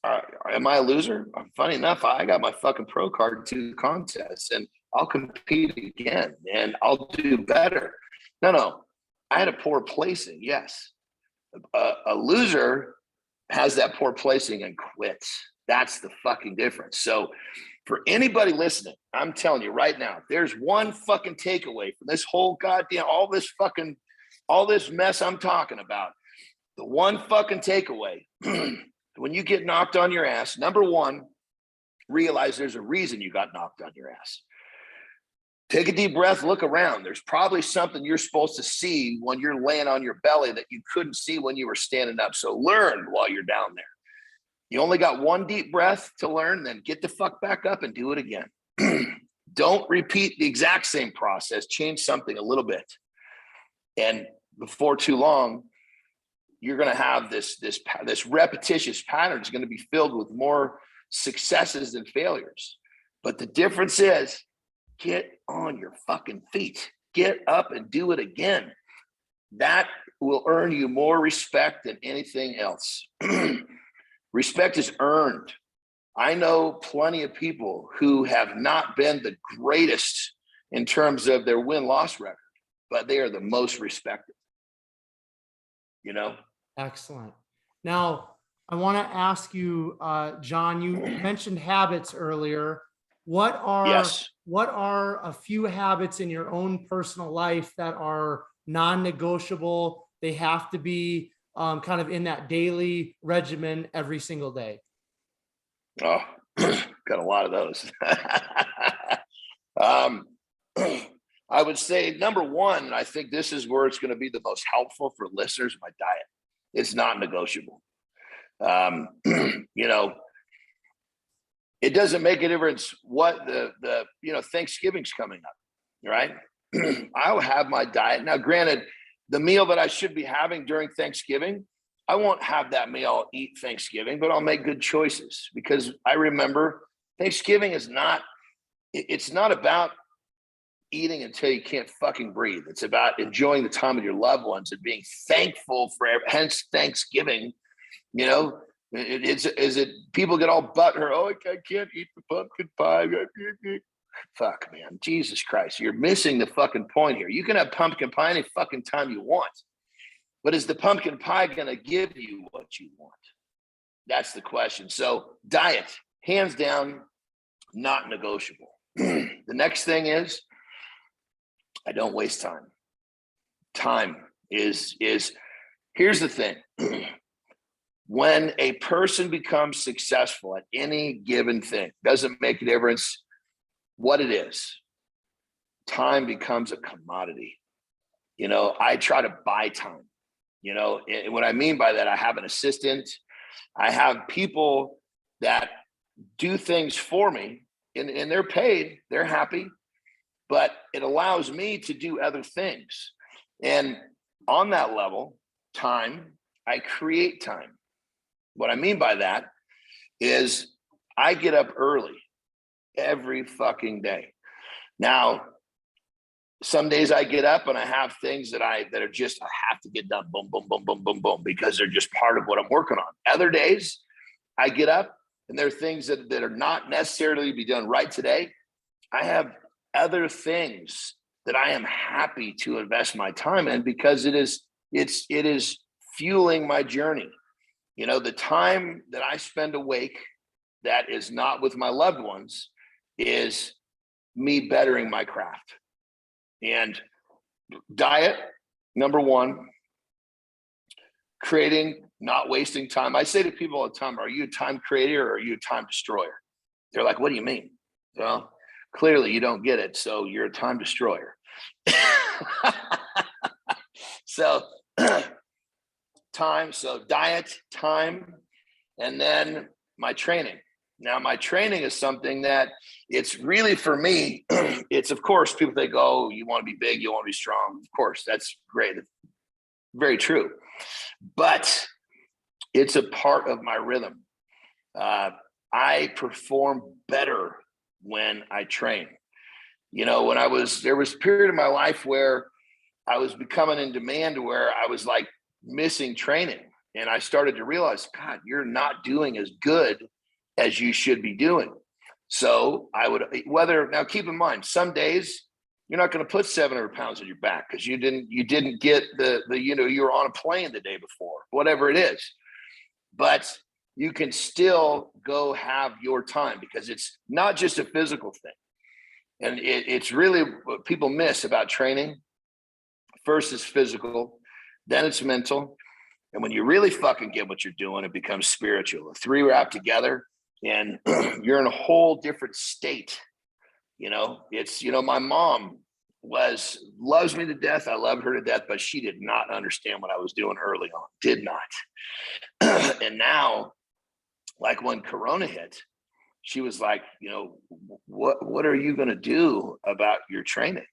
am I a loser? Funny enough, I got my fucking pro card to contests and I'll compete again and I'll do better. No, I had a poor placing. Yes. A loser has that poor placing and quits. That's the fucking difference. So for anybody listening, I'm telling you right now, there's one fucking takeaway from this whole goddamn, all this mess I'm talking about. The one fucking takeaway, when you get knocked on your ass, number one, realize there's a reason you got knocked on your ass. Take a deep breath, look around. There's probably something you're supposed to see when you're laying on your belly that you couldn't see when you were standing up. So learn while you're down there. You only got one deep breath to learn, then get the fuck back up and do it again. Don't repeat the exact same process, change something a little bit. And before too long, you're going to have this repetitious pattern is going to be filled with more successes than failures. But the difference is, get on your fucking feet, get up and do it again. That will earn you more respect than anything else. Respect is earned. I know plenty of people who have not been the greatest in terms of their win-loss record, but they are the most respected. You know? Excellent. Now, I want to ask you, Jon, you mentioned habits earlier. What are a few habits in your own personal life that are non-negotiable? They have to be kind of in that daily regimen every single day. Oh, got a lot of those. I would say number one, and I think this is where it's going to be the most helpful for listeners, my diet. It's not negotiable. You know, it doesn't make a difference what the Thanksgiving's coming up, right? I'll have my diet. Now, granted, the meal that I should be having during Thanksgiving, I won't have that meal, eat Thanksgiving, but I'll make good choices because I remember Thanksgiving is not, it's not about eating until you can't fucking breathe. It's about enjoying the time with your loved ones and being thankful for, hence Thanksgiving. You know, is it people get all butthurt? Oh, I can't eat the pumpkin pie. Fuck, man. Jesus Christ. You're missing the fucking point here. You can have pumpkin pie any fucking time you want. But is the pumpkin pie going to give you what you want? That's the question. So diet, hands down, not negotiable. The next thing is I don't waste time. Time is here's the thing. When a person becomes successful at any given thing, doesn't make a difference what it is, time becomes a commodity. You know, I try to buy time. You know, and what I mean by that, I have an assistant. I have people that do things for me and they're paid, they're happy, but it allows me to do other things. And on that level, time, I create time. What I mean by that is I get up early every fucking day. Now, some days I get up and I have things that I have to get done, boom, boom, boom, boom, boom, boom, because they're just part of what I'm working on. Other days I get up and there are things that are not necessarily be done right today. I have other things that I am happy to invest my time in because it is fueling my journey. You know, the time that I spend awake that is not with my loved ones is me bettering my craft. And diet, number one, creating, not wasting time. I say to people all the time, are you a time creator or are you a time destroyer? They're like, what do you mean? Well, clearly you don't get it. So you're a time destroyer. So time, so diet, time, and then my training. Now, my training is something that it's really for me. It's, of course, people think, oh, you want to be big, you want to be strong. Of course, that's great. Very true. But it's a part of my rhythm. I perform better when I train. You know, there was a period of my life where I was becoming in demand where I was like missing training. And I started to realize, God, you're not doing as good as you should be doing. So I would, now keep in mind, some days you're not going to put 700 pounds on your back because you didn't get you were on a plane the day before, whatever it is. But you can still go have your time because it's not just a physical thing. And it's really what people miss about training. First is physical, then it's mental. And when you really fucking get what you're doing, it becomes spiritual. The three wrap together and you're in a whole different state. You know, it's, my mom loves me to death. I love her to death, but she did not understand what I was doing early on. Did not. And now, like when Corona hit, she was like, what are you going to do about your training?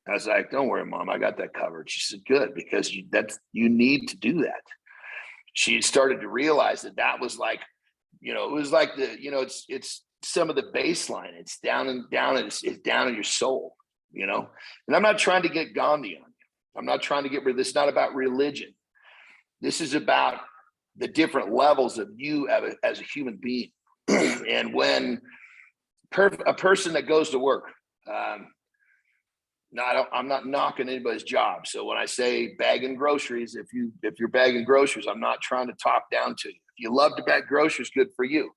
I was like, don't worry, Mom, I got that covered. She said, good, because you need to do that. She started to realize that was like, it was like it's some of the baseline. It's down it's down in your soul, and I'm not trying to get Gandhi on you. I'm not trying to get rid of this. It's not about religion. This is about the different levels of you as a human being. And when a person that goes to work, I'm not knocking anybody's job. So when I say bagging groceries, if you're bagging groceries, I'm not trying to talk down to you. If you love to bag groceries, good for you.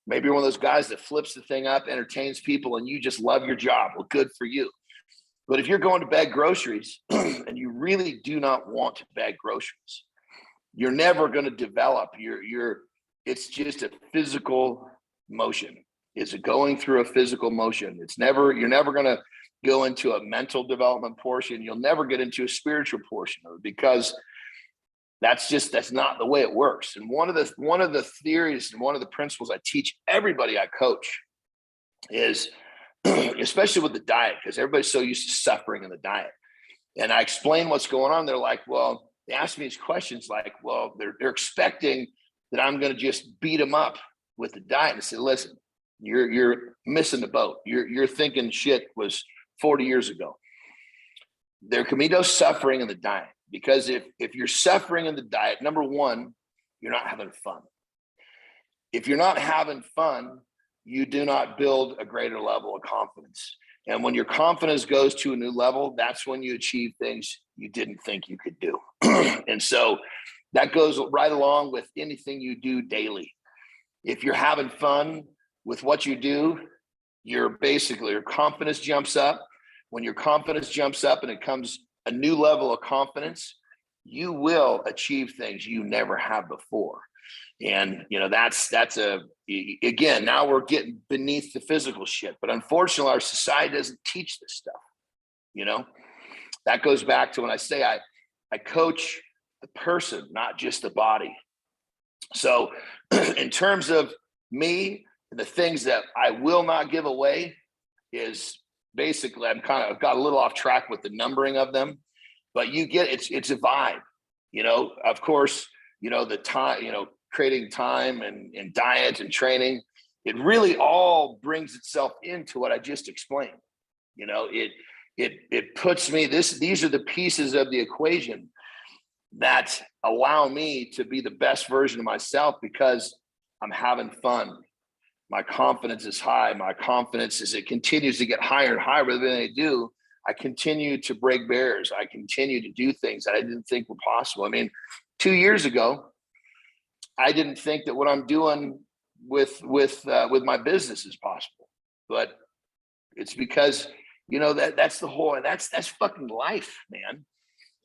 Maybe you're one of those guys that flips the thing up, entertains people, and you just love your job. Well, good for you. But if you're going to bag groceries and you really do not want to bag groceries, you're never going to develop it's just a physical motion. It's going through a physical motion. You're never going to go into a mental development portion. You'll never get into a spiritual portion of it, because that's not the way it works. And one of the theories and one of the principles I teach everybody I coach is, especially with the diet, because everybody's so used to suffering in the diet. And I explain what's going on. They're like, well, they ask me these questions like, well, they're expecting that I'm going to just beat them up with the diet. And I say, listen, you're missing the boat. You're thinking shit was 40 years ago. There can be no suffering in the diet, because if you're suffering in the diet, number one, you're not having fun. If you're not having fun, you do not build a greater level of confidence. And when your confidence goes to a new level, that's when you achieve things you didn't think you could do. And so that goes right along with anything you do daily. If you're having fun with what you do, your confidence jumps up. When your confidence jumps up and it comes a new level of confidence, you will achieve things you never have before. And, again, now we're getting beneath the physical shit, but unfortunately our society doesn't teach this stuff. That goes back to when I say I coach the person, not just the body. So in terms of me, the things that I will not give away is basically, I've got a little off track with the numbering of them, but it's a vibe, of course, the time, creating time and diet and training, it really all brings itself into what I just explained. It puts me, these are the pieces of the equation that allow me to be the best version of myself, because I'm having fun. My confidence is high. My confidence, as it continues to get higher and higher with everything I do, I continue to break barriers. I continue to do things that I didn't think were possible. I mean, 2 years ago, I didn't think that what I'm doing with my business is possible, but it's because, that's the whole, and that's fucking life, man.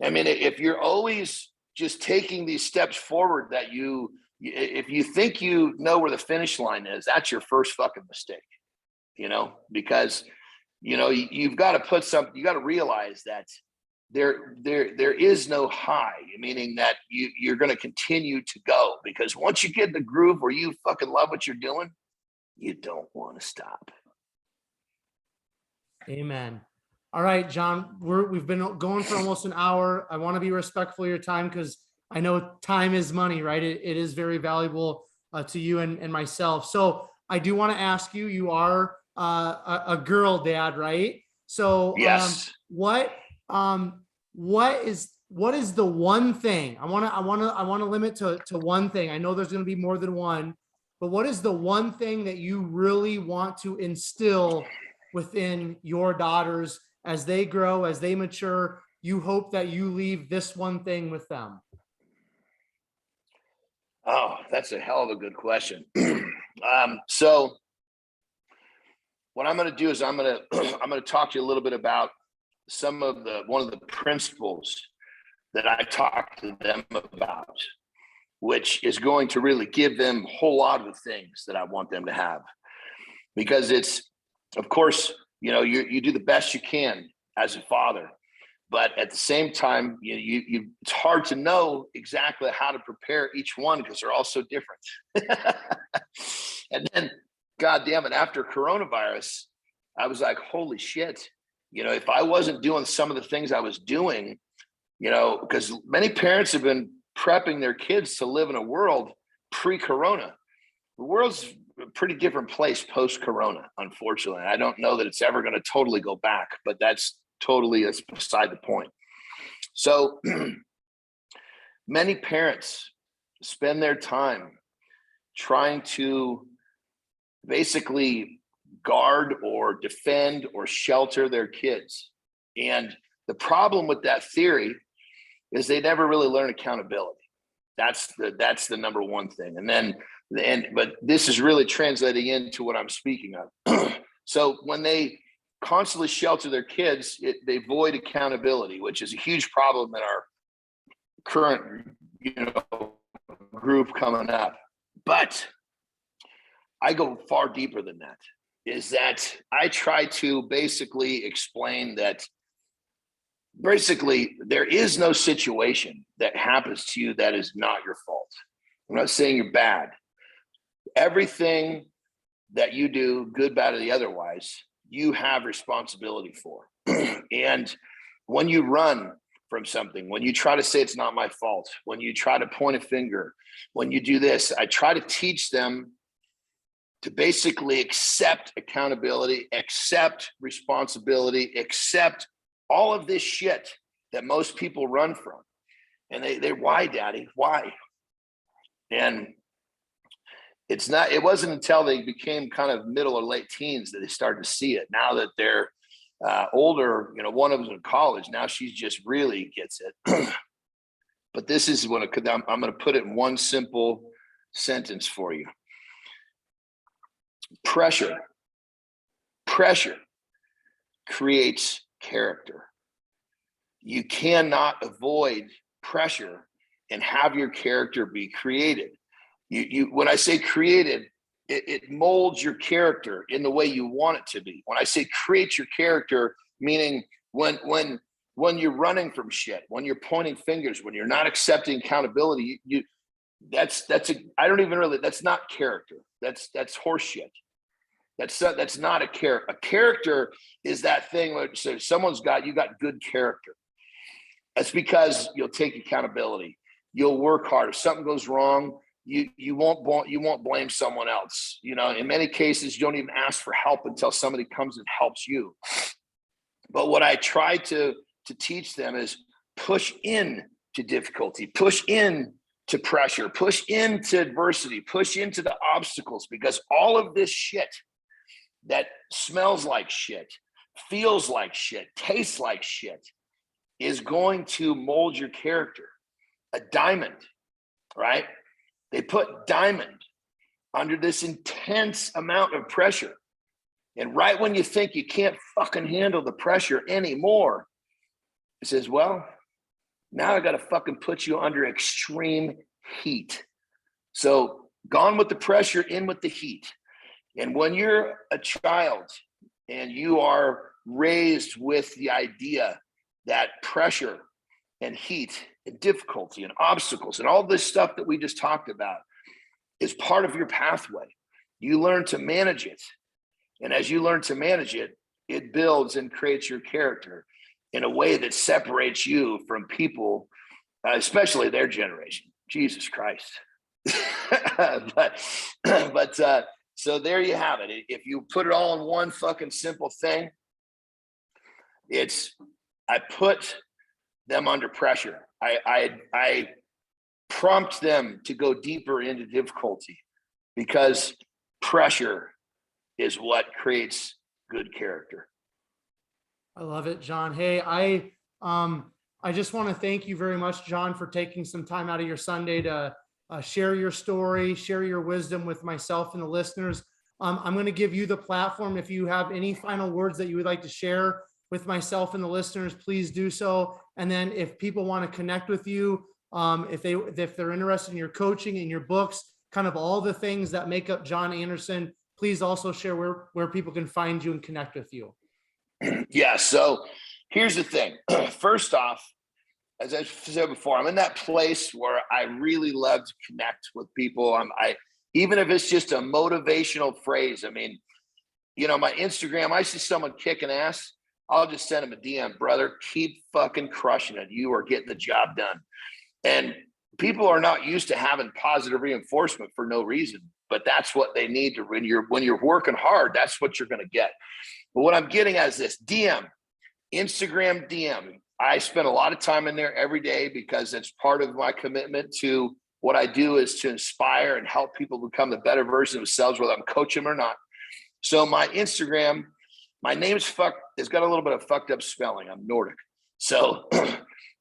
I mean, if you're always just taking these steps forward, if you think you know where the finish line is, that's your first fucking mistake, because, you've got to you got to realize that there is no high, meaning that you're going to continue to go, because once you get in the groove where you fucking love what you're doing, you don't want to stop. Amen. All right, Jon, we've been going for almost an hour. I want to be respectful of your time, because I know time is money, right? It is very valuable to you and myself. So I do want to ask you, you are a girl dad, right? So yes. What is the one thing I want to limit to one thing? I know there's going to be more than one, but what is the one thing that you really want to instill within your daughters as they grow, as they mature? You hope that you leave this one thing with them. Oh, that's a hell of a good question. So what I'm going to do is I'm going to talk to you a little bit about one of the principles that I talk to them about, which is going to really give them a whole lot of the things that I want them to have, because it's, of course, you do the best you can as a father, but at the same time, it's hard to know exactly how to prepare each one, because they're all so different. And then, God damn it, after coronavirus, I was like, holy shit. If I wasn't doing some of the things I was doing, because many parents have been prepping their kids to live in a world pre-corona. The world's a pretty different place post-corona, unfortunately. I don't know that it's ever going to totally go back, but that's beside the point. So many parents spend their time trying to basically guard or defend or shelter their kids. And the problem with that theory is they never really learn accountability. That's the number one thing. But this is really translating into what I'm speaking of. So when they constantly shelter their kids, they void accountability, which is a huge problem in our current, group coming up. But I go far deeper than that. Is that I try to basically explain that basically there is no situation that happens to you that is not your fault. I'm not saying you're bad. Everything that you do, good, bad, or the otherwise, you have responsibility for. And when you run from something, when you try to say it's not my fault, when you try to point a finger, when you do this, I try to teach them to basically accept accountability, accept responsibility, accept all of this shit that most people run from. And they why, daddy, why? And it wasn't until they became kind of middle or late teens that they started to see it. Now that they're older, one of them's in college. Now she just really gets it. But this is what I'm going to put it in one simple sentence for you. Pressure creates character. You cannot avoid pressure and have your character be created. You when I say created, it molds your character in the way you want it to be. When I say create your character, meaning when you're running from shit, when you're pointing fingers, when you're not accepting accountability, that's not character. That's horse shit. That's not a character. A character is that thing where so you got good character. That's because you'll take accountability. You'll work hard. If something goes wrong, you won't blame someone else. In many cases, you don't even ask for help until somebody comes and helps you. But what I try to teach them is push in to difficulty, push in to pressure, push into adversity, push into the obstacles, because all of this shit that smells like shit, feels like shit, tastes like shit, is going to mold your character. A diamond, right? They put diamond under this intense amount of pressure. And right when you think you can't fucking handle the pressure anymore, it says, well, now I got to fucking put you under extreme heat. So gone with the pressure, in with the heat. And when you're a child and you are raised with the idea that pressure and heat and difficulty and obstacles and all this stuff that we just talked about is part of your pathway, you learn to manage it. And as you learn to manage it, it builds and creates your character in a way that separates you from people, especially their generation. Jesus Christ. but so there you have it. If you put it all in one fucking simple thing, I put them under pressure. I prompt them to go deeper into difficulty, because pressure is what creates good character. I love it, Jon. Hey, I just want to thank you very much, Jon, for taking some time out of your Sunday to share your story, share your wisdom with myself and the listeners. I'm going to give you the platform. If you have any final words that you would like to share with myself and the listeners, please do so. And then if people want to connect with you, if they're interested in your coaching and your books, kind of all the things that make up Jon Andersen, please also share where people can find you and connect with you. Yeah. So here's the thing. First off, as I said before, I'm in that place where I really love to connect with people. Even if it's just a motivational phrase. I mean, my Instagram, I see someone kicking ass, I'll just send them a DM, brother, keep fucking crushing it. You are getting the job done. And people are not used to having positive reinforcement for no reason, but that's what they need to, when you're working hard, that's what you're going to get. But what I'm getting at is this: DM, Instagram DM, I spend a lot of time in there every day because it's part of my commitment to what I do is to inspire and help people become the better version of themselves, whether I'm coaching them or not. So my Instagram, my name's it's got a little bit of fucked up spelling. I'm Nordic. So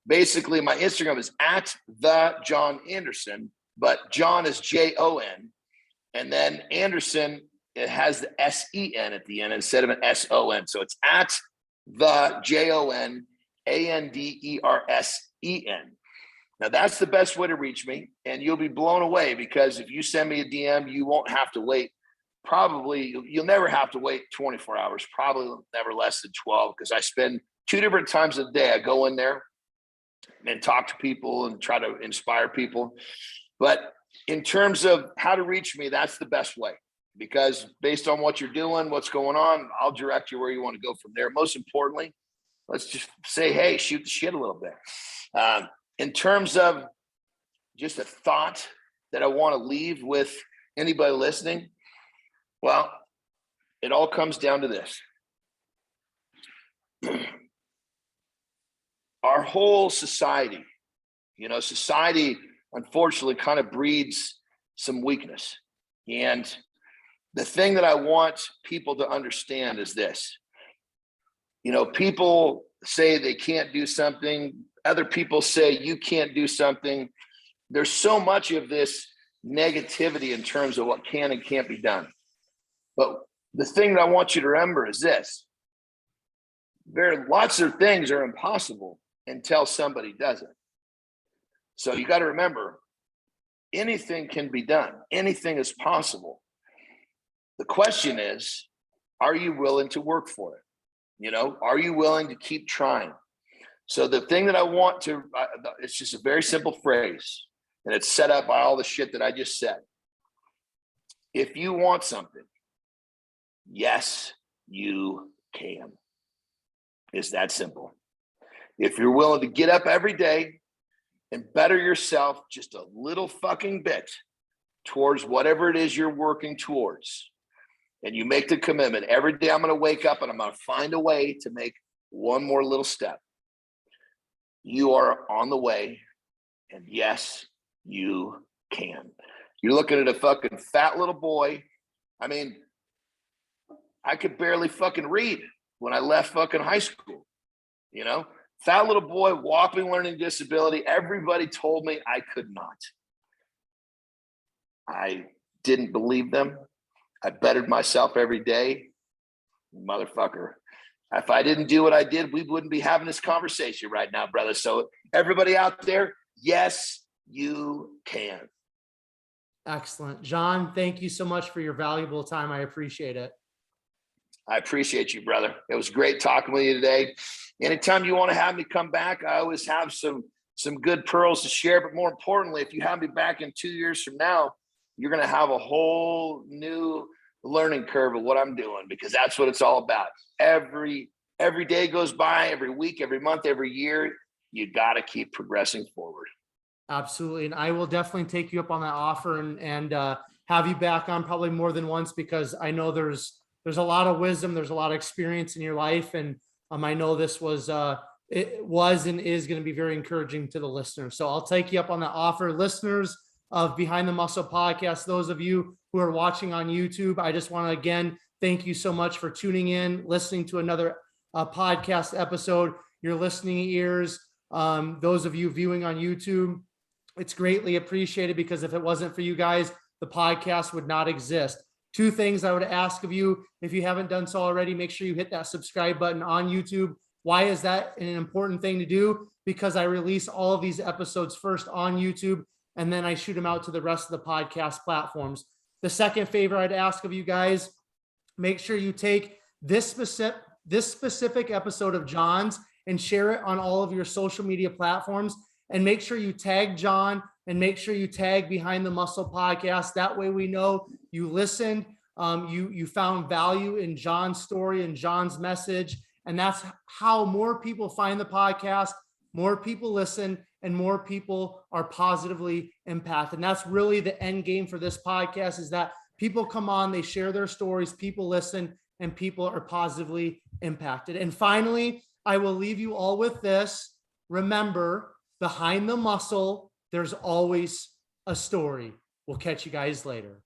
basically my Instagram is at the Jon Andersen, but John is Jon. And then Andersen, it has the SEN at the end instead of an SON. So it's at the JONANDERSEN. Now that's the best way to reach me, and you'll be blown away because if you send me a DM, you won't have to wait. Probably you'll never have to wait 24 hours, probably never less than 12, because I spend 2 different times a day. I go in there and talk to people and try to inspire people. But in terms of how to reach me, that's the best way, because based on what you're doing, what's going on, I'll direct you where you want to go from there. Most importantly, let's just say, hey, shoot the shit a little bit. In terms of just a thought that I want to leave with anybody listening, well, it all comes down to this. Our whole society, society unfortunately kind of breeds some weakness. And the thing that I want people to understand is this. People say they can't do something. Other people say you can't do something. There's so much of this negativity in terms of what can and can't be done. But the thing that I want you to remember is this. There are lots of things are impossible until somebody does it. So you got to remember, anything can be done. Anything is possible. The question is, are you willing to work for it? Are you willing to keep trying? So the thing that I want to, it's just a very simple phrase, and it's set up by all the shit that I just said. If you want something, yes, you can. It's that simple. If you're willing to get up every day and better yourself just a little fucking bit towards whatever it is you're working towards, and you make the commitment, every day I'm going to wake up and I'm going to find a way to make one more little step. You are on the way, and yes, you can. You're looking at a fucking fat little boy. I mean, I could barely fucking read when I left fucking high school, Fat little boy, walking learning disability. Everybody told me I could not. I didn't believe them. I bettered myself every day. Motherfucker. If I didn't do what I did, we wouldn't be having this conversation right now, brother. So everybody out there, yes, you can. Excellent. Jon, thank you so much for your valuable time. I appreciate it. I appreciate you, brother. It was great talking with you today. Anytime you want to have me come back, I always have some good pearls to share. But more importantly, if you have me back in 2 years from now, you're going to have a whole new learning curve of what I'm doing, because that's what it's all about. Every day goes by, every week, every month, every year, you got to keep progressing forward. Absolutely. And I will definitely take you up on that offer and have you back on probably more than once, because I know there's a lot of wisdom. There's a lot of experience in your life. And I know this it was and is going to be very encouraging to the listeners. So I'll take you up on that offer. Listeners of Behind the Muscle podcast, those of you who are watching on YouTube, I just want to again thank you so much for tuning in, listening to another podcast episode. Your listening ears, those of you viewing on YouTube, it's greatly appreciated, because if it wasn't for you guys, the podcast would not exist. 2 things I would ask of you, if you haven't done so already, make sure you hit that subscribe button on YouTube. Why is that an important thing to do? Because I release all of these episodes first on YouTube, and then I shoot them out to the rest of the podcast platforms. The second favor I'd ask of you guys, make sure you take this specific episode of Jon's and share it on all of your social media platforms, and make sure you tag Jon and make sure you tag Behind the Muscle podcast. That way we know you listened, you found value in Jon's story and Jon's message. And that's how more people find the podcast, more people listen, and more people are positively impacted. And that's really the end game for this podcast, is that people come on, they share their stories, people listen, and people are positively impacted. And finally, I will leave you all with this. Remember, behind the muscle, there's always a story. We'll catch you guys later.